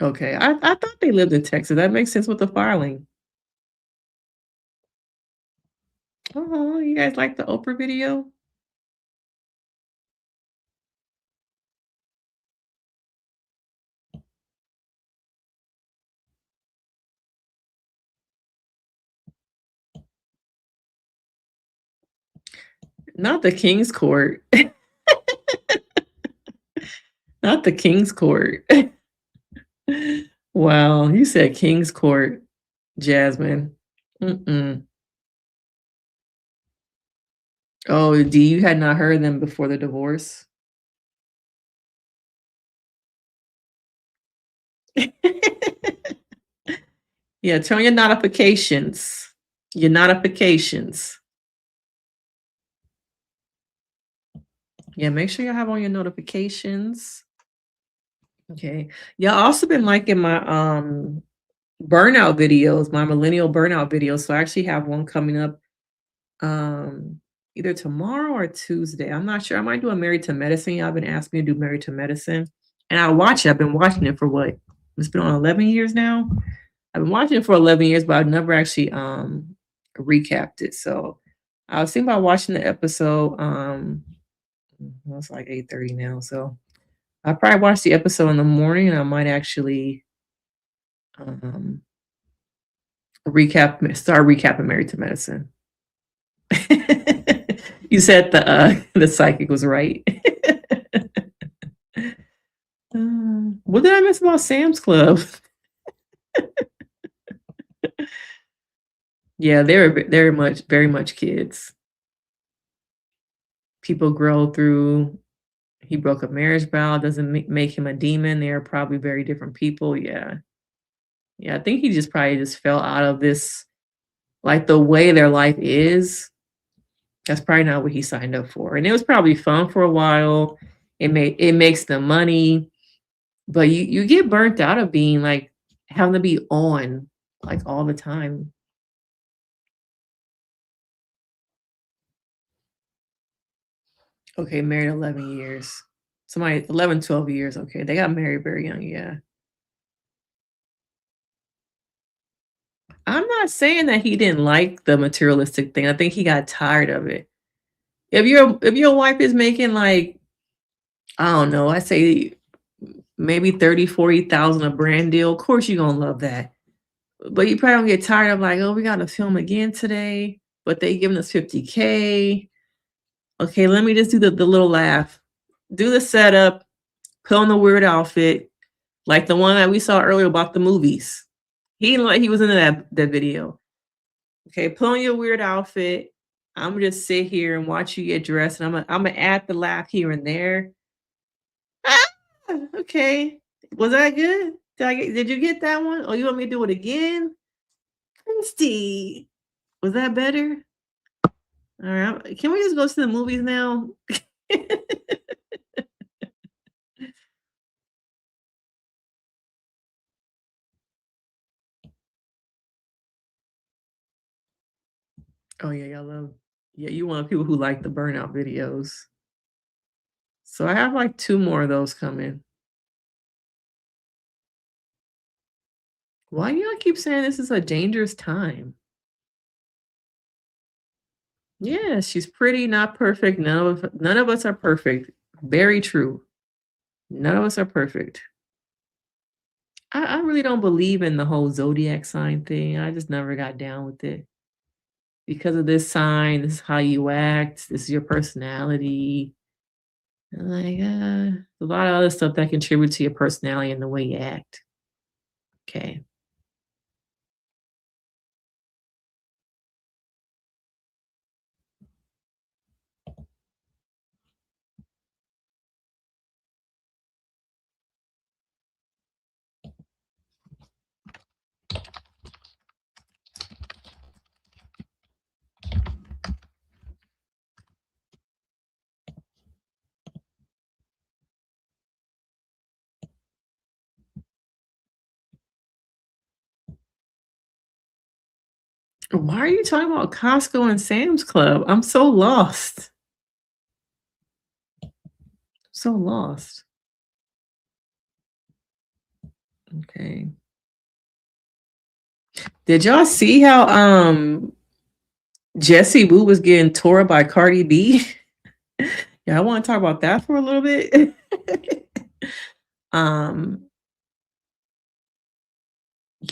Okay. I thought they lived in Texas. That makes sense with the filing. Oh, you guys like the Oprah video? Not the King's Court. Not the King's Court. Wow, you said King's Court, Jasmine. Mm-mm. Oh, D, you had not heard them before the divorce? Yeah, turn on your notifications. Your notifications. Yeah, make sure you have on your notifications. Okay. Y'all also been liking my burnout videos, my millennial burnout videos. So I actually have one coming up either tomorrow or Tuesday. I'm not sure. I might do a Married to Medicine. I've been asking me to do Married to Medicine. And I watch it. I've been watching it for what? It's been on 11 years now. I've been watching it for 11 years, but I've never actually recapped it. So I was thinking about watching the episode. Well, it's like 8:30 now. So I probably watch the episode in the morning and I might actually start recapping Married to Medicine. You said the psychic was right. What did I miss about Sam's Club? Yeah, they were very much kids. People grow through. He broke a marriage vow. Doesn't make him a demon. They are probably very different people. Yeah, yeah. I think he just probably just fell out of this, like the way their life is. That's probably not what he signed up for. And it was probably fun for a while. It makes them money, but you get burnt out of being like having to be on like all the time. Okay, married 11 years. Somebody 11, 12 years. Okay, they got married very young. Yeah. I'm not saying that he didn't like the materialistic thing. I think he got tired of it. If your wife is making like, I don't know, I say maybe 30, 40,000 a brand deal, of course you're gonna love that. But you probably don't get tired of like, oh, we gotta film again today, but they giving us 50K. Okay, let me just do the little laugh. Do the setup, put on the weird outfit, like the one that we saw earlier about the movies. He was in that video. Okay, put on your weird outfit. I'm gonna just sit here and watch you get dressed, and I'm gonna add the laugh here and there. Ah, okay, was that good? Did you get that one? Oh, you want me to do it again? Christy, was that better? All right, can we just go to the movies now? Oh yeah, y'all love. Yeah, you want people who like the burnout videos. So I have like two more of those coming. Why y'all keep saying this is a dangerous time? Yeah, she's pretty, not perfect. None of us are perfect. Very true. None of us are perfect. I really don't believe in the whole zodiac sign thing. I just never got down with it. Because of this sign, this is how you act, this is your personality. I'm like, a lot of other stuff that contributes to your personality and the way you act. Okay. Why are you talking about Costco and Sam's Club? I'm so lost. So lost. Okay. Did y'all see how Jessie Woo was getting tore up by Cardi B? Yeah, I want to talk about that for a little bit. um,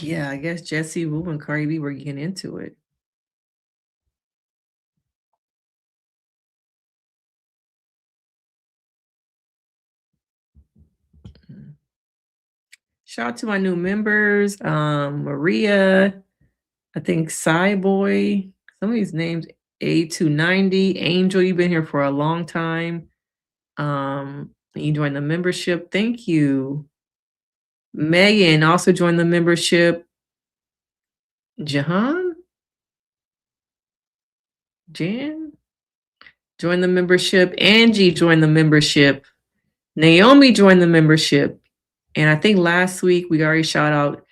yeah, I guess Jessie Woo and Cardi B were getting into it. Mm. Shout out to my new members, Maria, I think Cyboy, some of these names, A290, Angel, you've been here for a long time. You joined the membership. Thank you. Megan also joined the membership. Jahan? Jan? Joined the membership. Angie joined the membership. Naomi joined the membership. And I think last week we already shout out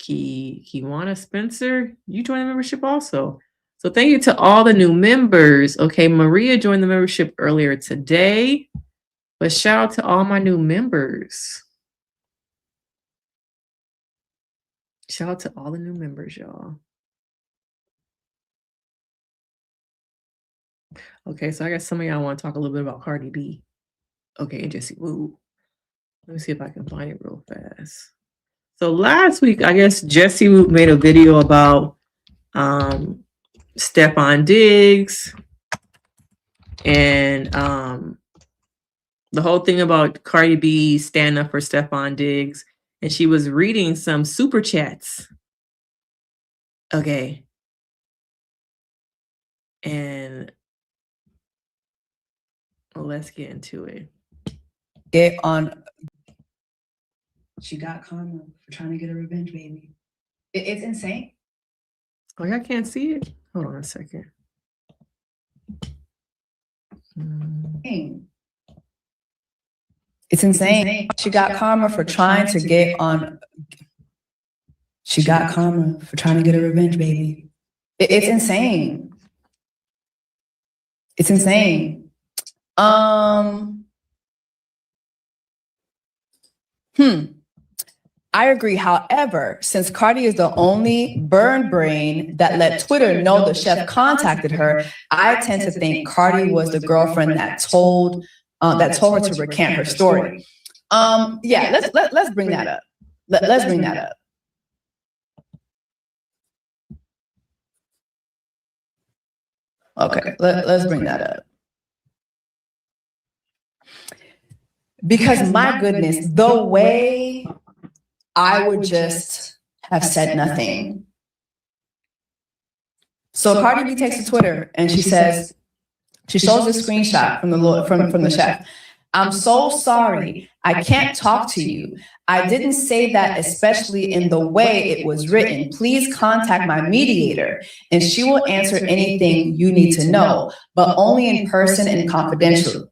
Kiwana Spencer. You joined the membership also. So thank you to all the new members. Okay, Maria joined the membership earlier today. But shout out to all my new members. Shout out to all the new members, y'all. Okay, so I guess some of y'all want to talk a little bit about Cardi B. Okay, and Jessie Woo. Let me see if I can find it real fast. So last week, I guess Jessie Woo made a video about Stephon Diggs and the whole thing about Cardi B standing up for Stephon Diggs. And she was reading some super chats Okay. And let's get into it. Get on. She got karma for trying to get a revenge, baby. It's insane. Like, I can't see it. Hold on a second. It's insane. She got karma for trying to get on. She got karma for trying to get a revenge, baby. It's insane. It's insane. I agree. However, since Cardi is the only burn brain that let Twitter know the chef contacted her, I tend to think Cardi was the girlfriend that told her to recant her story. Yeah, let's bring that up. Let's bring that up. Okay, let's bring that up. Because my goodness, the way I would just have said nothing. So Cardi B takes to Twitter and she says, she shows a screenshot from the chef. I'm so sorry. I can't talk to you. I didn't say that, especially in the way it was written. Please contact my mediator and she will answer anything you need to know, but only in person and confidentially.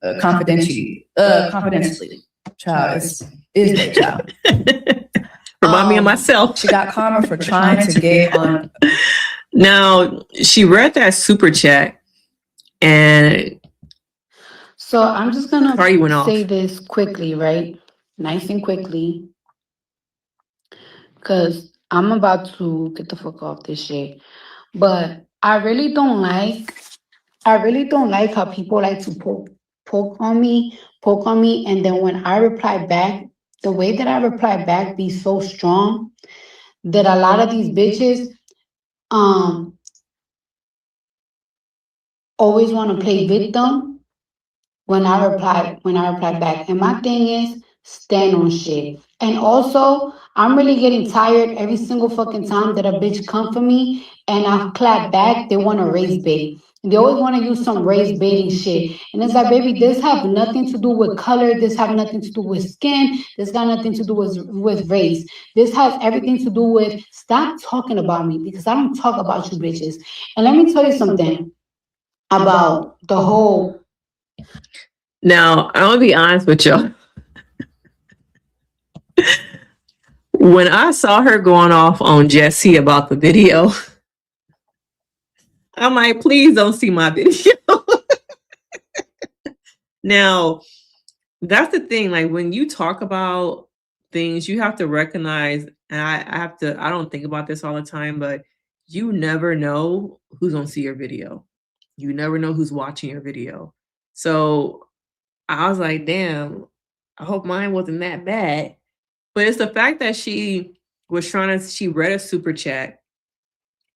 Child, is the child. Remind me of myself. She got karma for trying to get on. Now, she read that super chat and so I'm just gonna Cardi went off. say this quickly, right? Nice and quickly. Cause I'm about to get the fuck off this shit. But I really don't like how people like to poke on me, and then when I reply back, the way that I reply back be so strong that a lot of these bitches always want to play victim when I reply back. And my thing is stand on shit. And also, I'm really getting tired every single fucking time that a bitch come for me and I clap back, they want to raise bait. They always want to use some race baiting shit. And it's like, baby, this have nothing to do with color. This have nothing to do with skin. This got nothing to do with race. This has everything to do with stop talking about me because I don't talk about you bitches. And let me tell you something about the whole. Now, I want to be honest with y'all. When I saw her going off on Jesse about the video, I'm like, please don't see my video. Now, that's the thing. Like, when you talk about things, you have to recognize, and I don't think about this all the time, but you never know who's gonna see your video. You never know who's watching your video. So I was like, damn, I hope mine wasn't that bad. But it's the fact that she read a super chat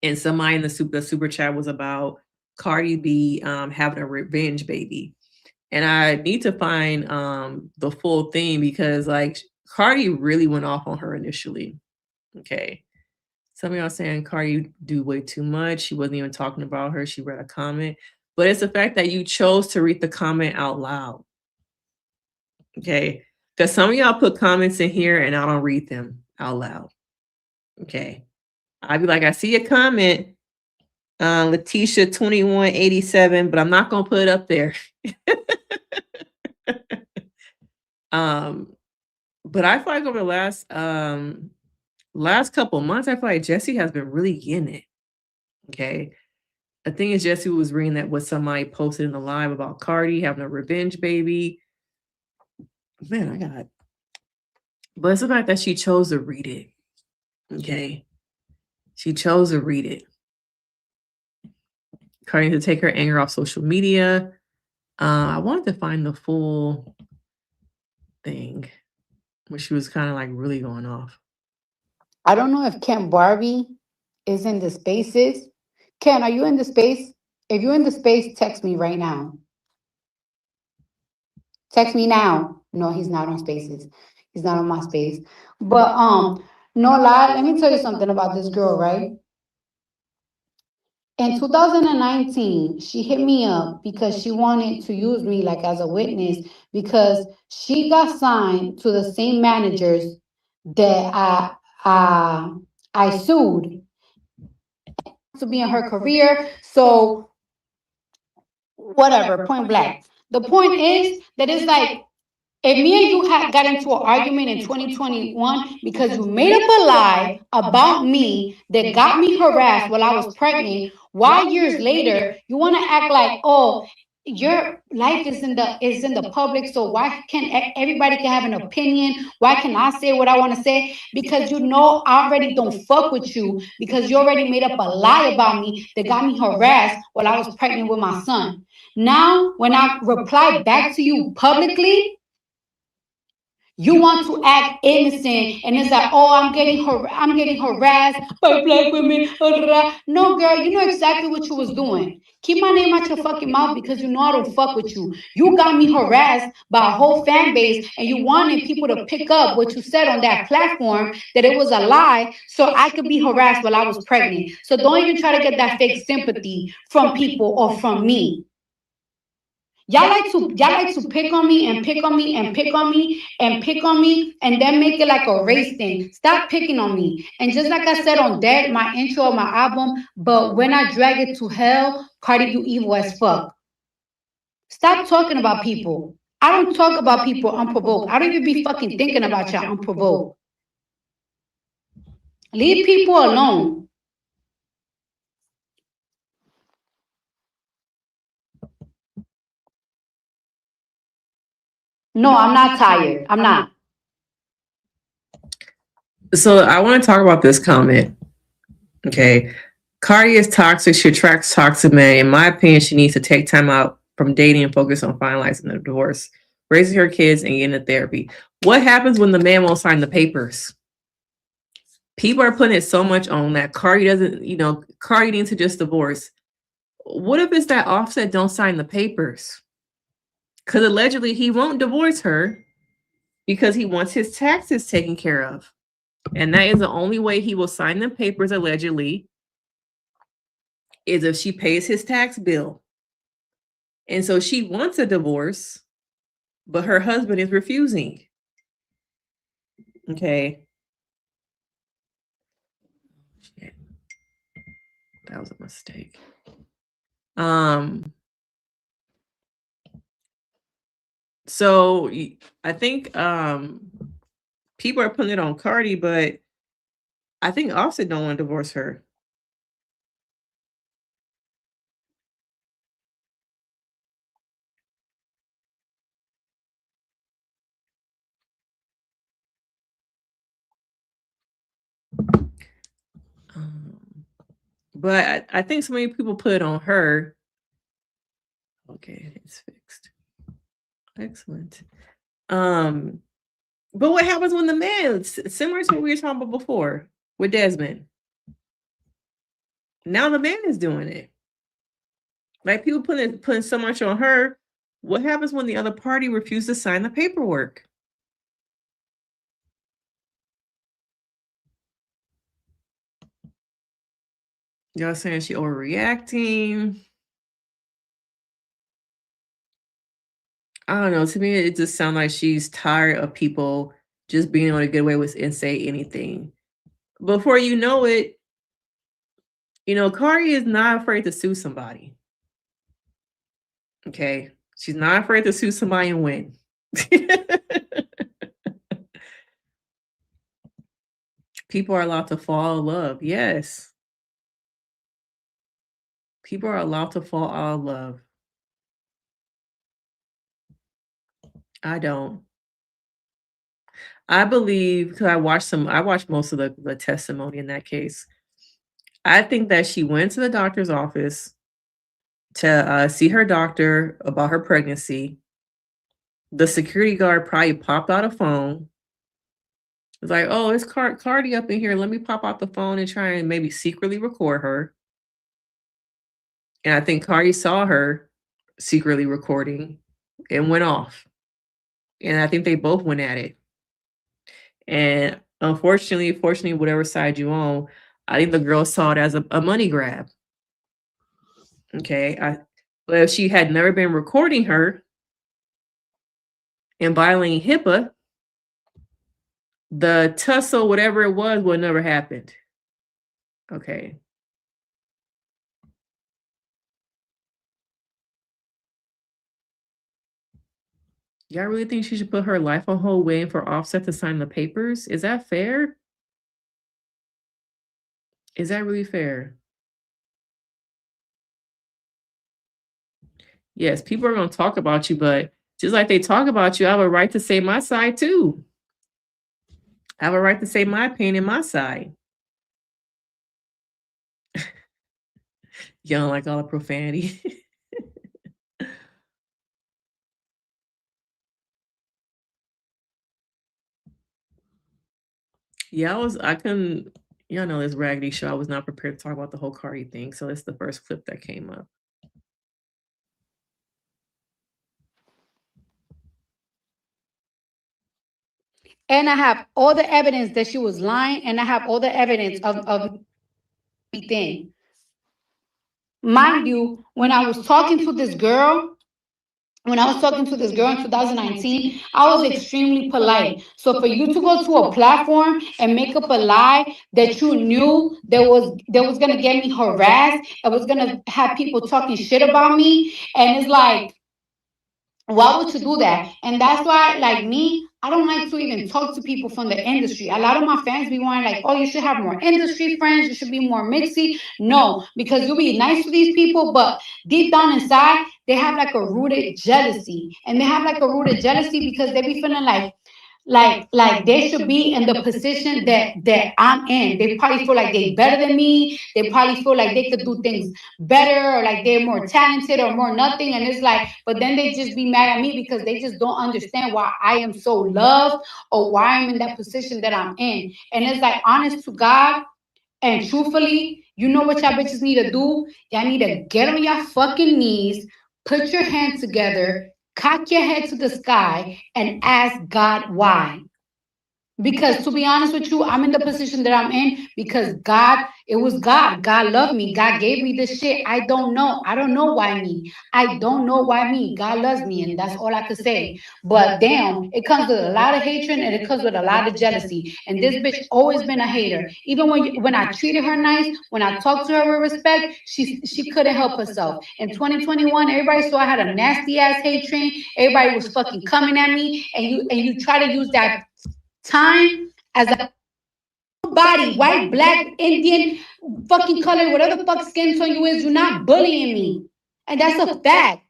and somebody in the super chat was about Cardi B having a revenge baby. And I need to find the full thing because like Cardi really went off on her initially. Okay. Some of y'all saying Cardi do way too much. She wasn't even talking about her. She read a comment. But it's the fact that you chose to read the comment out loud. Okay. Because some of y'all put comments in here and I don't read them out loud. Okay. I'd be like, I see a comment, Letitia 2187, but I'm not gonna put it up there. But I feel like over the last couple months, I feel like Jesse has been really getting it. Okay. The thing is, Jesse was reading that what somebody posted in the live about Cardi having a revenge baby. Man, but it's the fact that she chose to read it. Okay. She chose to read it. Cardi to take her anger off social media. I wanted to find the full thing where she was kind of like really going off. I don't know if Ken Barbie is in the spaces. Ken, are you in the space? If you're in the space, text me right now. Text me now. No, he's not on spaces. He's not on my space. But no lie, let me tell you something about this girl, right? In 2019, she hit me up because she wanted to use me like as a witness because she got signed to the same managers that I sued to be in her career. So whatever, point blank. The point is that it's like if me and you had got into an argument in 2021 because you made up a lie about me that got me harassed while I was pregnant, why years later you want to act like, oh, your life is in the public, so why can everybody can have an opinion? Why can I say what I want to say? Because you know I already don't fuck with you because you already made up a lie about me that got me harassed while I was pregnant with my son. Now, when I reply back to you publicly, you want to act innocent, and it's like, oh, I'm getting harassed by black women. No, girl, you know exactly what you was doing. Keep my name out your fucking mouth because you know I don't fuck with you. You got me harassed by a whole fan base, and you wanted people to pick up what you said on that platform that it was a lie, so I could be harassed while I was pregnant. So don't even try to get that fake sympathy from people or from me. Y'all like to pick on me and pick on me and pick on me and pick on me and then make it like a race thing. Stop picking on me. And just like I said on that, my intro of my album, but when I drag it to hell, Cardi, you evil as fuck. Stop talking about people. I don't talk about people unprovoked. I don't even be fucking thinking about y'all unprovoked. Leave people alone. No, I'm not tired. I'm not. So I want to talk about this comment. Okay. Cardi is toxic. She attracts toxic men. In my opinion, she needs to take time out from dating and focus on finalizing the divorce, raising her kids, and getting into therapy. What happens when the man won't sign the papers? People are putting it so much on that Cardi doesn't, Cardi needs to just divorce. What if it's that Offset don't sign the papers? Because allegedly he won't divorce her because he wants his taxes taken care of. And that is the only way he will sign the papers, allegedly, is if she pays his tax bill. And so she wants a divorce, but her husband is refusing. Okay. Shit. That was a mistake. So I think people are putting it on Cardi, but I think Offset don't want to divorce her. But I think so many people put it on her. Okay, it's fixed. Excellent. But what happens when the man, similar to what we were talking about before with Desmond? Now the man is doing it. Like people putting so much on her. What happens when the other party refuses to sign the paperwork? Y'all saying she overreacting? I don't know. To me, it just sounds like she's tired of people just being able to get away with and say anything. Before you know it, Cardi is not afraid to sue somebody. Okay. She's not afraid to sue somebody and win. People are allowed to fall in love. Yes. People are allowed to fall out of love. I don't. I believe, because I watched most of the testimony in that case. I think that she went to the doctor's office to see her doctor about her pregnancy. The security guard probably popped out a phone. It's like, oh, it's Cardi up in here. Let me pop out the phone and try and maybe secretly record her. And I think Cardi saw her secretly recording and went off. And I think they both went at it. And fortunately, whatever side you on, I think the girl saw it as a money grab. Okay. But if she had never been recording her and violating HIPAA, the tussle, whatever it was, would never happened. Okay. Y'all really think she should put her life on hold waiting for Offset to sign the papers? Is that fair? Is that really fair? Yes, people are going to talk about you, but just like they talk about you, I have a right to say my side too. I have a right to say my opinion, my side. You don't like all the profanity. Yeah, I couldn't, y'all know this raggedy show. I was not prepared to talk about the whole Cardi thing. So it's the first clip that came up. And I have all the evidence that she was lying, and I have all the evidence of everything. Mind you, when I was talking to this girl, in 2019, I was extremely polite. So for you to go to a platform and make up a lie that you knew that was gonna get me harassed, it was gonna have people talking shit about me, and it's like, why would you do that? And that's why, like me, I don't like to even talk to people from the industry. A lot of my fans be wanting, like, oh, you should have more industry friends, you should be more mixy. No, because you'll be nice to these people, but deep down inside, they have like a rooted jealousy. And they have like a rooted jealousy because they be feeling like they should be in the position that I'm in. They probably feel like they better than me. They probably feel like they could do things better, or like they're more talented or more nothing. And it's like, but then they just be mad at me because they just don't understand why I am so loved or why I'm in that position that I'm in. And it's like, honest to God and truthfully, you know what y'all bitches need to do? Y'all need to get on your fucking knees, put your hands together, cock your head to the sky, and ask God why. Because to be honest with you, I'm in the position that I'm in because God, it was God. God loved me. God gave me this shit. I don't know. I don't know why me. I don't know why me. God loves me, and that's all I could say. But damn, it comes with a lot of hatred and it comes with a lot of jealousy. And this bitch always been a hater. Even when I treated her nice, when I talked to her with respect, she couldn't help herself. In 2021, everybody saw I had a nasty ass hate train. Everybody was fucking coming at me, and you try to use that time as a body, white, black, Indian, fucking color, whatever the fuck skin tone you is, you're not bullying me. And that's a fact.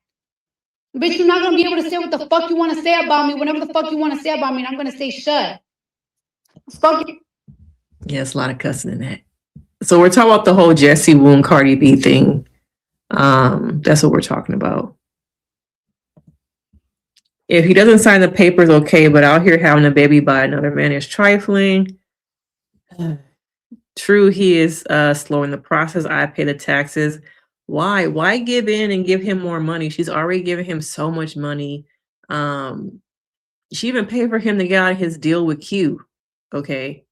Bitch, you're not gonna be able to say what the fuck you wanna say about me, whenever the fuck you wanna say about me, and I'm gonna say shut. Fuck it. Yeah, it's a lot of cussing in that. So we're talking about the whole Jesse Wu and Cardi B thing. That's what we're talking about. If he doesn't sign the papers, okay, but out here having a baby by another man is trifling. True, he is slowing the process. I pay the taxes. Why? Why give in and give him more money? She's already given him so much money. She even paid for him to get out of his deal with Q. Okay.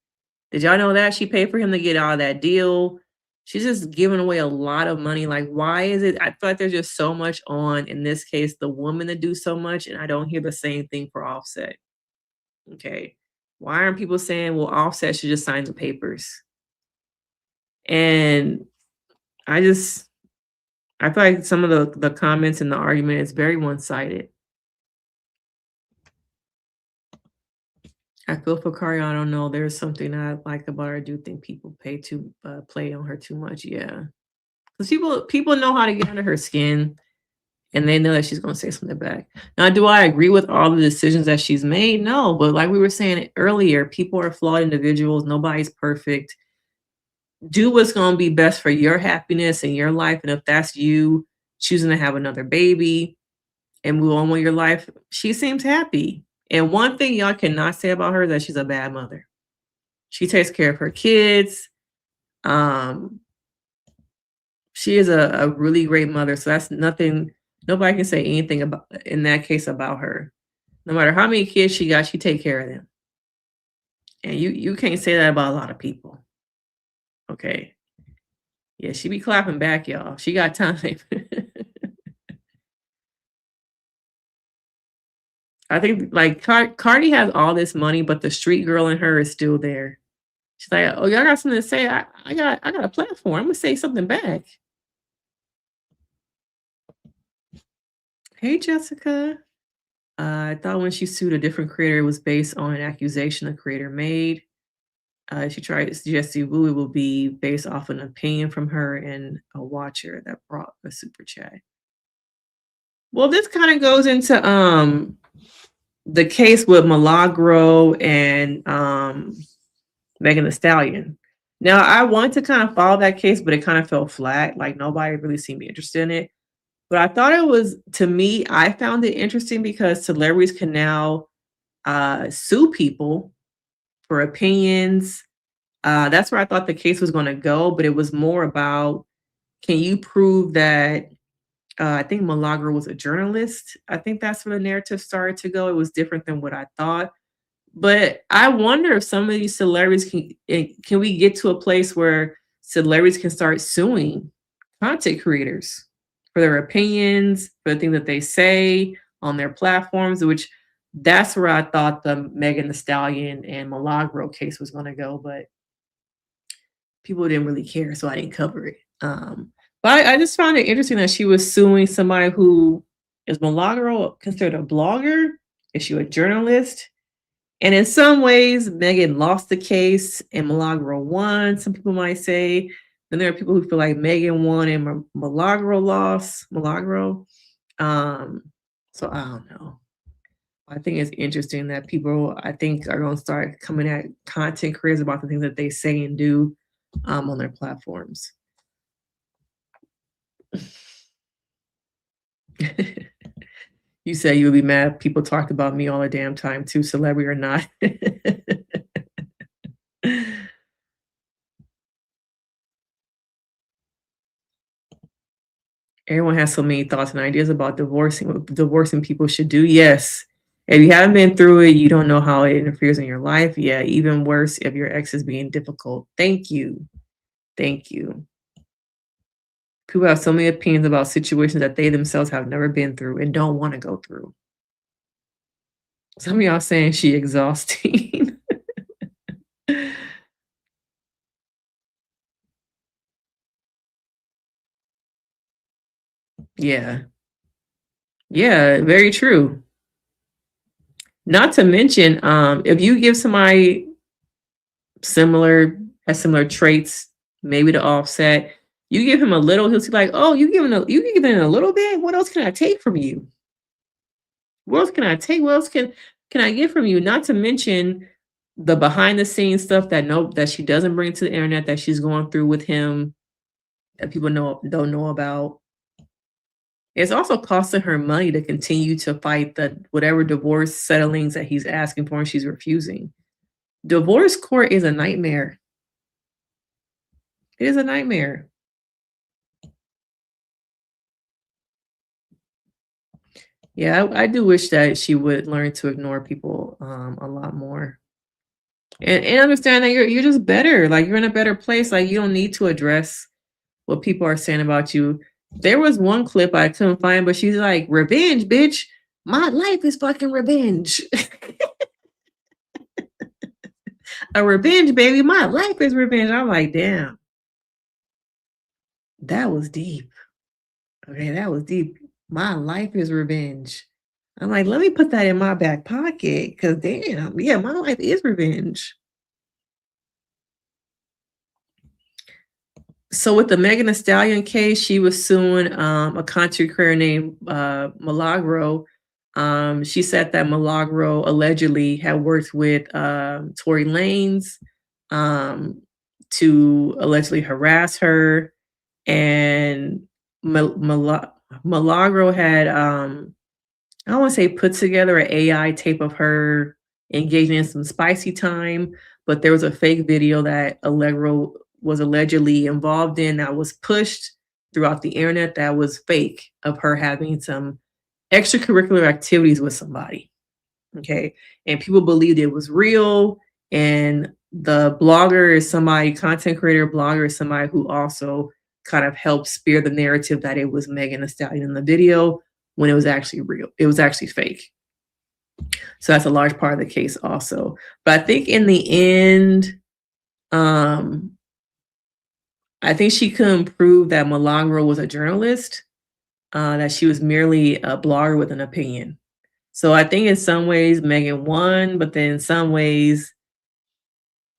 Did y'all know that? She paid for him to get out of that deal. She's just giving away a lot of money. Like, why is it? I feel like there's just so much on, in this case, the woman to do so much, and I don't hear the same thing for Offset. Okay. Why aren't people saying, well, Offset should just sign the papers? And I feel like some of the comments in the argument is very one-sided. I feel for Kari. I don't know. There's something I like about her. I do think people play on her too much. Yeah, because people know how to get under her skin, and they know that she's going to say something back. Now, do I agree with all the decisions that she's made? No, but like we were saying earlier, people are flawed individuals. Nobody's perfect. Do what's going to be best for your happiness and your life. And if that's you choosing to have another baby and move on with your life, she seems happy. And one thing y'all cannot say about her is that she's a bad mother. She takes care of her kids. She is a really great mother. So that's nothing, nobody can say anything about, in that case, about her. No matter how many kids she got, she take care of them. And you can't say that about a lot of people. Okay. Yeah, she be clapping back, y'all. She got time. I think like Cardi has all this money, but the street girl in her is still there. She's like, "Oh, y'all got something to say? I got a platform. I'm gonna say something back." Hey, Jessica. I thought when she sued a different creator, it was based on an accusation the creator made. She tried to suggest it will be based off an opinion from her and a watcher that brought a super chat. Well, this kind of goes into the case with Milagro and Megan Thee Stallion. Now, I wanted to kind of follow that case, but it kind of fell flat. Like nobody really seemed interested in it. But I thought it was, to me, I found it interesting because celebrities can now sue people for opinions. That's where I thought the case was going to go, but it was more about, can you prove that I think Milagro was a journalist? I think that's where the narrative started to go. It was different than what I thought. But I wonder if some of these celebrities can we get to a place where celebrities can start suing content creators for their opinions, for the things that they say on their platforms, which that's where I thought the Megan Thee Stallion and Milagro case was going to go, but people didn't really care, so I didn't cover it. But I just found it interesting that she was suing somebody who is Milagro considered a blogger? Is she a journalist? And in some ways, Megan lost the case and Milagro won, some people might say. Then there are people who feel like Megan won and Milagro lost. So I don't know. I think it's interesting that people, I think, are going to start coming at content creators about the things that they say and do on their platforms. You say you would be mad if people talked about me all the damn time too, celebrity or not. Everyone has so many thoughts and ideas about divorcing, what divorcing people should do. Yes. If you haven't been through it, you don't know how it interferes in your life. Yeah, even worse if your ex is being difficult. Thank you. Thank you. People have so many opinions about situations that they themselves have never been through and don't want to go through. Some of y'all saying she exhausting. Yeah. Yeah, very true. Not to mention, if you give somebody similar traits, maybe to Offset, you give him a little, he'll see like, oh, you giving a little bit? What else can I take from you? What else can I take? What else can I get from you? Not to mention the behind the scenes stuff that she doesn't bring to the internet that she's going through with him that people don't know about. It's also costing her money to continue to fight the whatever divorce settlings that he's asking for and she's refusing. Divorce court is a nightmare. It is a nightmare. Yeah, I do wish that she would learn to ignore people a lot more. And understand that you're just better. Like you're in a better place. Like you don't need to address what people are saying about you. There was one clip I couldn't find, but she's like, revenge, bitch. My life is fucking revenge. A revenge, baby. My life is revenge. I'm like, damn. That was deep. Okay, that was deep. My life is revenge. I'm like, let me put that in my back pocket. Because damn, yeah, my life is revenge. So with the Megan Thee Stallion case, she was suing a content creator named Milagro. She said that Milagro allegedly had worked with Tory Lanez to allegedly harass her, and Milagro had I don't want to say put together an AI tape of her engaging in some spicy time, but there was a fake video that Allegro was allegedly involved in that was pushed throughout the internet that was fake of her having some extracurricular activities with somebody. Okay. And people believed it was real. And the blogger is somebody, content creator, blogger is somebody who also kind of helped spear the narrative that it was Megan Thee Stallion in the video when it was actually real. It was actually fake. So that's a large part of the case also. But I think in the end, I think she couldn't prove that Milagro was a journalist, that she was merely a blogger with an opinion. So I think in some ways Megan won, but then in some ways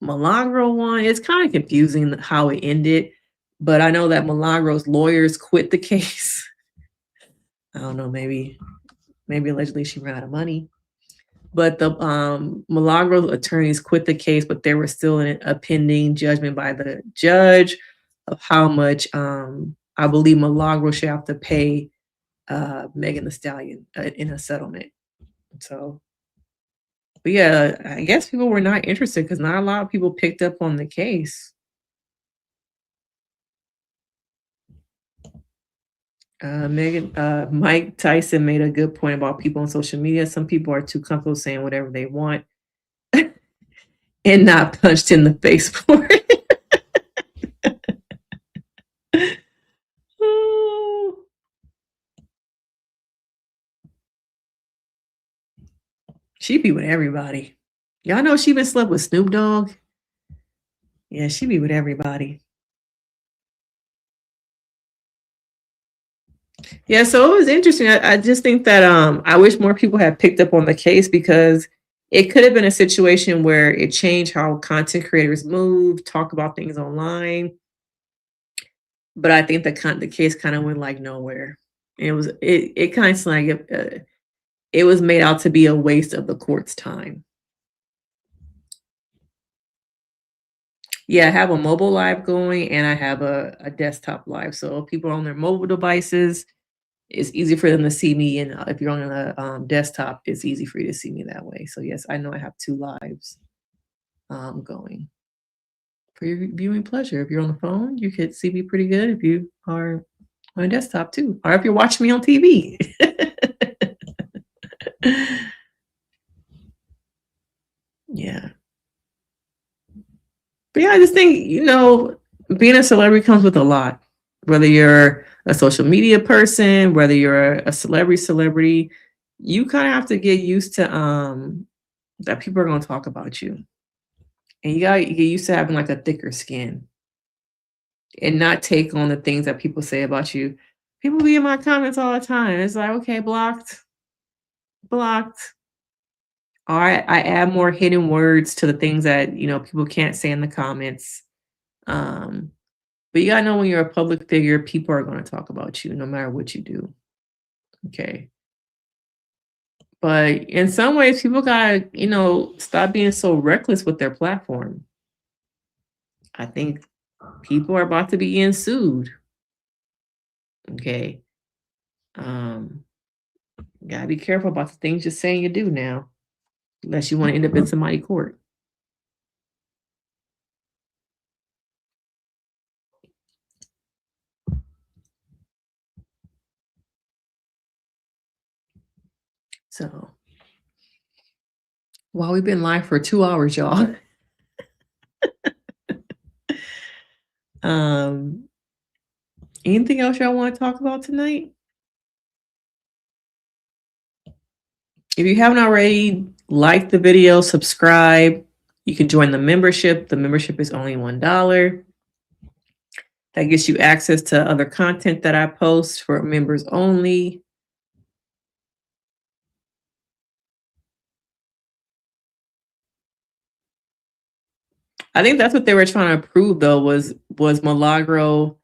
Milagro won. It's kind of confusing how it ended, but I know that Milagro's lawyers quit the case. I don't know, maybe allegedly she ran out of money. But the Milagro's attorneys quit the case, but there was still a pending judgment by the judge of how much I believe Milagro should have to pay Megan Thee Stallion in a settlement. So, but yeah, I guess people were not interested because not a lot of people picked up on the case. Mike Tyson made a good point about people on social media. Some people are too comfortable saying whatever they want and not punched in the face for it. She be with everybody. Y'all know she been slept with Snoop Dogg. Yeah, she be with everybody. Yeah, so it was interesting. I just think that I wish more people had picked up on the case because it could have been a situation where it changed how content creators move, talk about things online. But I think the case kind of went like nowhere. It kind of like it was made out to be a waste of the court's time. Yeah, I have a mobile live going and I have a desktop live. So if people are on their mobile devices, it's easy for them to see me. And if you're on a desktop, it's easy for you to see me that way. So yes, I know I have 2 lives going for your viewing pleasure. If you're on the phone, you could see me pretty good if you are on a desktop too. Or if you're watching me on TV. Yeah. But yeah, I just think, being a celebrity comes with a lot. Whether you're a social media person, whether you're a celebrity, you kind of have to get used to that people are going to talk about you. And you got to get used to having like a thicker skin and not take on the things that people say about you. People be in my comments all the time. It's like, okay, blocked. Or I add more hidden words to the things that, people can't say in the comments. But you gotta know when you're a public figure, people are going to talk about you no matter what you do. Okay. But in some ways, people gotta, stop being so reckless with their platform. I think people are about to be getting sued. Okay. Gotta be careful about the things you're saying you do now, unless you want to end up in somebody's court. So, while we've been live for 2 hours, y'all. Anything else y'all want to talk about tonight? If you haven't already, like the video, subscribe. You can join the membership. The membership is only $1. That gets you access to other content that I post for members only. I think that's what they were trying to prove, though, was Milagro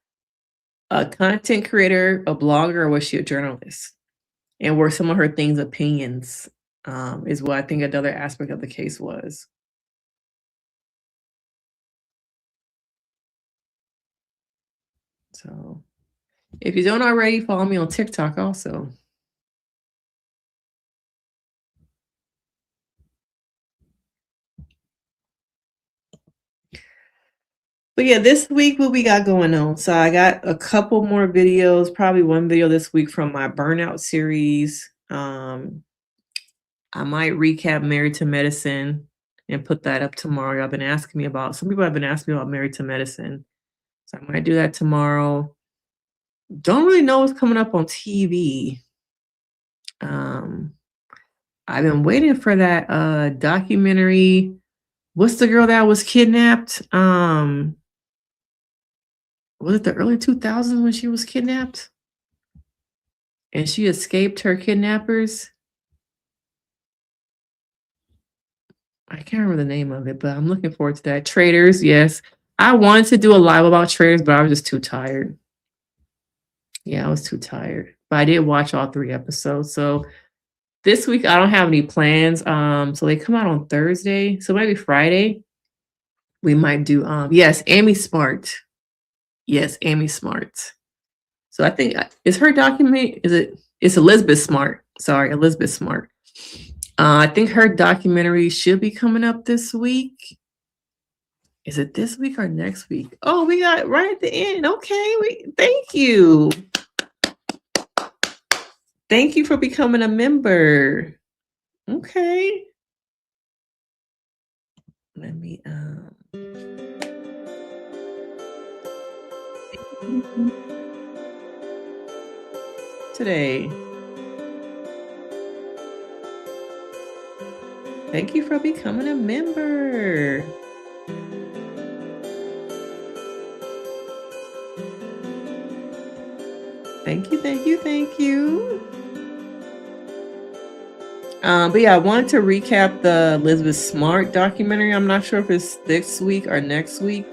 a content creator, a blogger, or was she a journalist? And were some of her things opinions, is what I think another aspect of the case was. So if you don't already, follow me on TikTok also. But yeah, this week, what we got going on? So I got a couple more videos, probably one video this week from my burnout series. I might recap Married to Medicine and put that up tomorrow. Some people have been asking me about Married to Medicine. So I might do that tomorrow. Don't really know what's coming up on TV. I've been waiting for that documentary. What's the girl that was kidnapped? Was it the early 2000s when she was kidnapped? And she escaped her kidnappers? I can't remember the name of it, but I'm looking forward to that. Traders, yes. I wanted to do a live about Traders, but I was just too tired. Yeah, I was too tired. But I did watch all 3 episodes. So this week I don't have any plans. So they come out on Thursday. So maybe Friday. We might do yes, Amy Smart. Yes, Amy Smart. So I think is her document, it's Elizabeth Smart. Sorry, Elizabeth Smart. I think her documentary should be coming up this week. Is it this week or next week? Oh, we got right at the end. Okay, thank you. Thank you for becoming a member. Okay. Let me today. Thank you for becoming a member. Thank you, thank you, thank you. But yeah, I wanted to recap the Elizabeth Smart documentary. I'm not sure if it's this week or next week.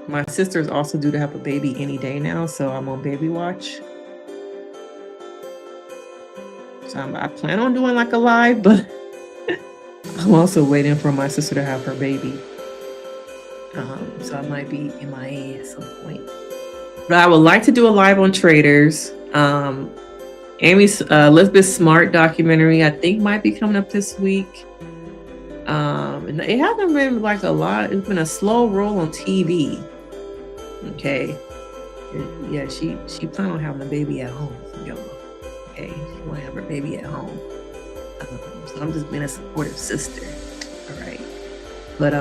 My sister's also due to have a baby any day now, so I'm on baby watch. So I plan on doing like a live, but I'm also waiting for my sister to have her baby. So I might be MIA at some point. But I would like to do a live on Traders. Amy's Elizabeth Smart documentary, I think, might be coming up this week. And it hasn't been like a lot. It's been a slow roll on TV. Okay. Yeah, she planned on having a baby at home. Y'all. Okay, she want to have her baby at home. So I'm just being a supportive sister. All right. But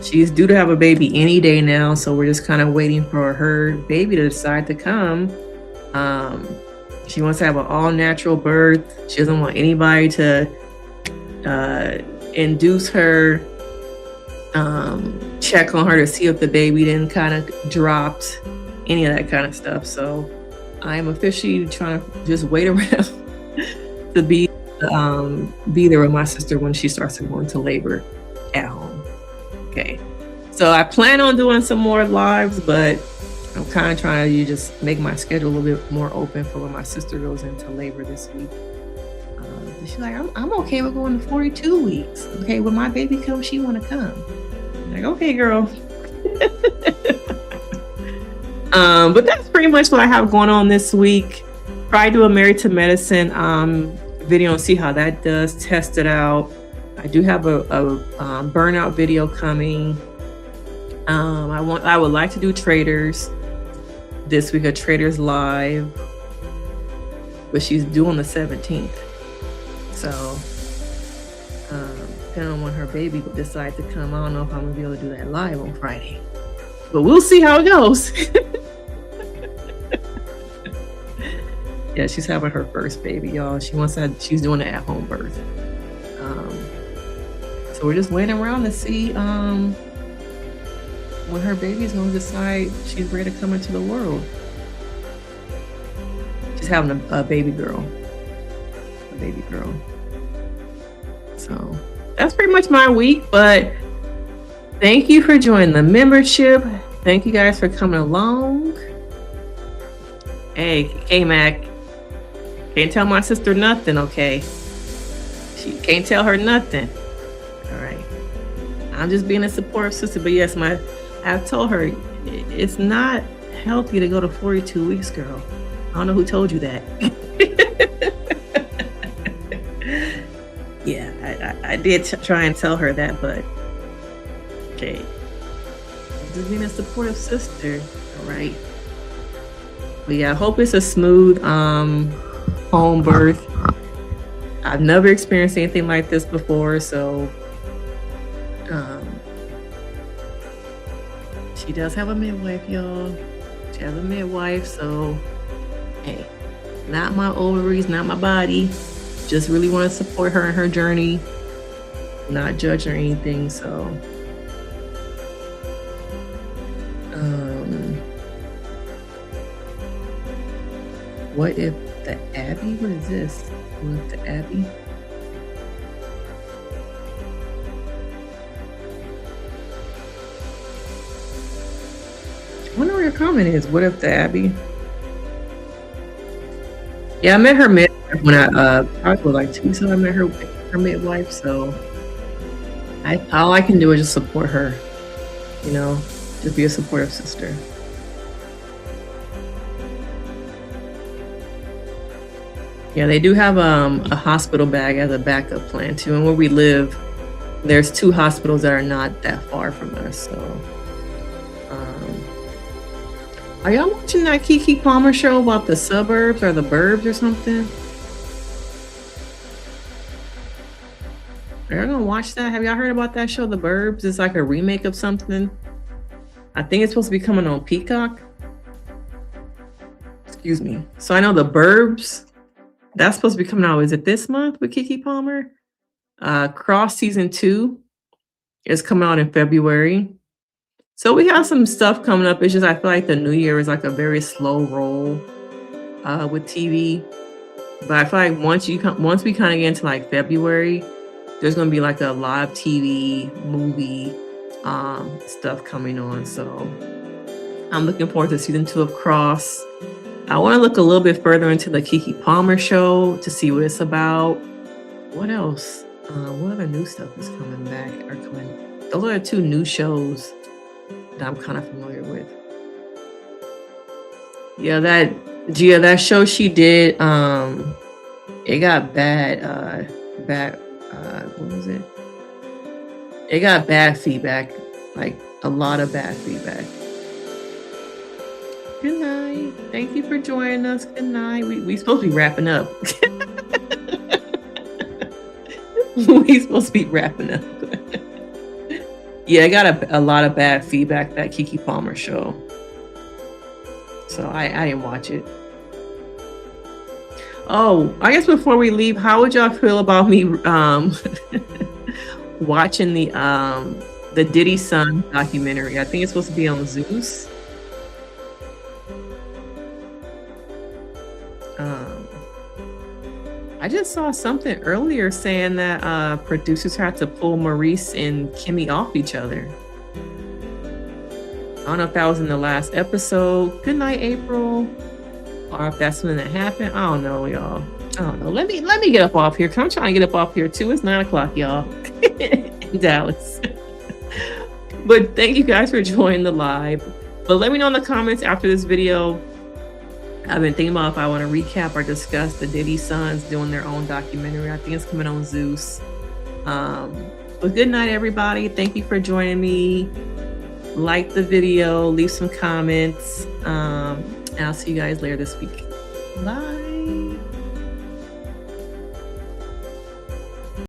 she's due to have a baby any day now, so we're just kind of waiting for her baby to decide to come. She wants to have an all-natural birth. She doesn't want anybody to induce her, check on her to see if the baby didn't kind of dropped, any of that kind of stuff. So I am officially trying to just wait around to be there with my sister when she starts to go into labor at home. Okay, so I plan on doing some more lives, but I'm kind of trying to just make my schedule a little bit more open for when my sister goes into labor this week. She's like, I'm okay with going to 42 weeks. Okay, when my baby comes, she want to come. I'm like, okay, girl. But that's pretty much what I have going on this week. Probably do a Married to Medicine video and see how that does. Test it out. I do have a burnout video coming. I would like to do Traders this week, a Traders live, but she's due on the 17th. So depending on when her baby decides to come, I don't know if I'm gonna be able to do that live on Friday, but we'll see how it goes. Yeah, she's having her first baby, y'all. She's doing an at-home birth. So we're just waiting around to see when her baby's gonna decide she's ready to come into the world. She's having a baby girl. A baby girl. So that's pretty much my week, but thank you for joining the membership. Thank you guys for coming along. Hey, K-Mac, can't tell my sister nothing, okay? She can't tell her nothing. All right. I'm just being a supportive sister, but yes, I've told her it's not healthy to go to 42 weeks, girl. I don't know who told you that. Yeah, I did try and tell her that, but okay. Just being a supportive sister, all right? But yeah, I hope it's a smooth home birth. I've never experienced anything like this before, so She does have a midwife, y'all. She has a midwife, so hey, not my ovaries, not my body. Just really want to support her in her journey. Not judge or anything, so what if the Abbey? What is this? What if the Abbey? I wonder where your comment is. What if the Abbey? Yeah, I met her midwife when I probably like 2 weeks ago. I met her midwife, so all I can do is just support her, you know, just be a supportive sister. Yeah, they do have a hospital bag as a backup plan too. And where we live, there's 2 hospitals that are not that far from us. So, are y'all watching that Keke Palmer show about the suburbs or the burbs or something? Are y'all gonna watch that? Have y'all heard about that show, The Burbs? It's like a remake of something. I think it's supposed to be coming on Peacock. Excuse me. So I know The Burbs. That's supposed to be coming out. Is it this month with Keke Palmer? Cross season 2 is coming out in February. So we have some stuff coming up. It's just I feel like the new year is like a very slow roll with TV. But I feel like once we kind of get into like February, there's gonna be like a live TV movie stuff coming on. So I'm looking forward to season 2 of Cross. I want to look a little bit further into the Keke Palmer show to see what it's about. What else? What other new stuff is coming back or coming? Those are the 2 new shows that I'm kind of familiar with. Yeah, that show she did, it got bad, what was it? It got bad feedback, like a lot of bad feedback. Good night. Thank you for joining us. Good night. We supposed to be wrapping up. We supposed to be wrapping up. Yeah, I got a lot of bad feedback, that Keke Palmer show. So I didn't watch it. Oh, I guess before we leave, how would y'all feel about me watching the Diddy Son documentary? I think it's supposed to be on Zeus. I just saw something earlier saying that producers had to pull Maurice and Kimmy off each other. I don't know if that was in the last episode. Good night, April. Or if that's when it happened. I don't know, y'all. I don't know. Let me get up off here, because I'm trying to get up off here too. It's 9 o'clock, y'all, in Dallas. But thank you guys for joining the live. But let me know in the comments after this video. I've been thinking about if I want to recap or discuss the Diddy Sons doing their own documentary. I think it's coming on Zeus. But good night, everybody. Thank you for joining me. Like the video, leave some comments. And I'll see you guys later this week. Bye.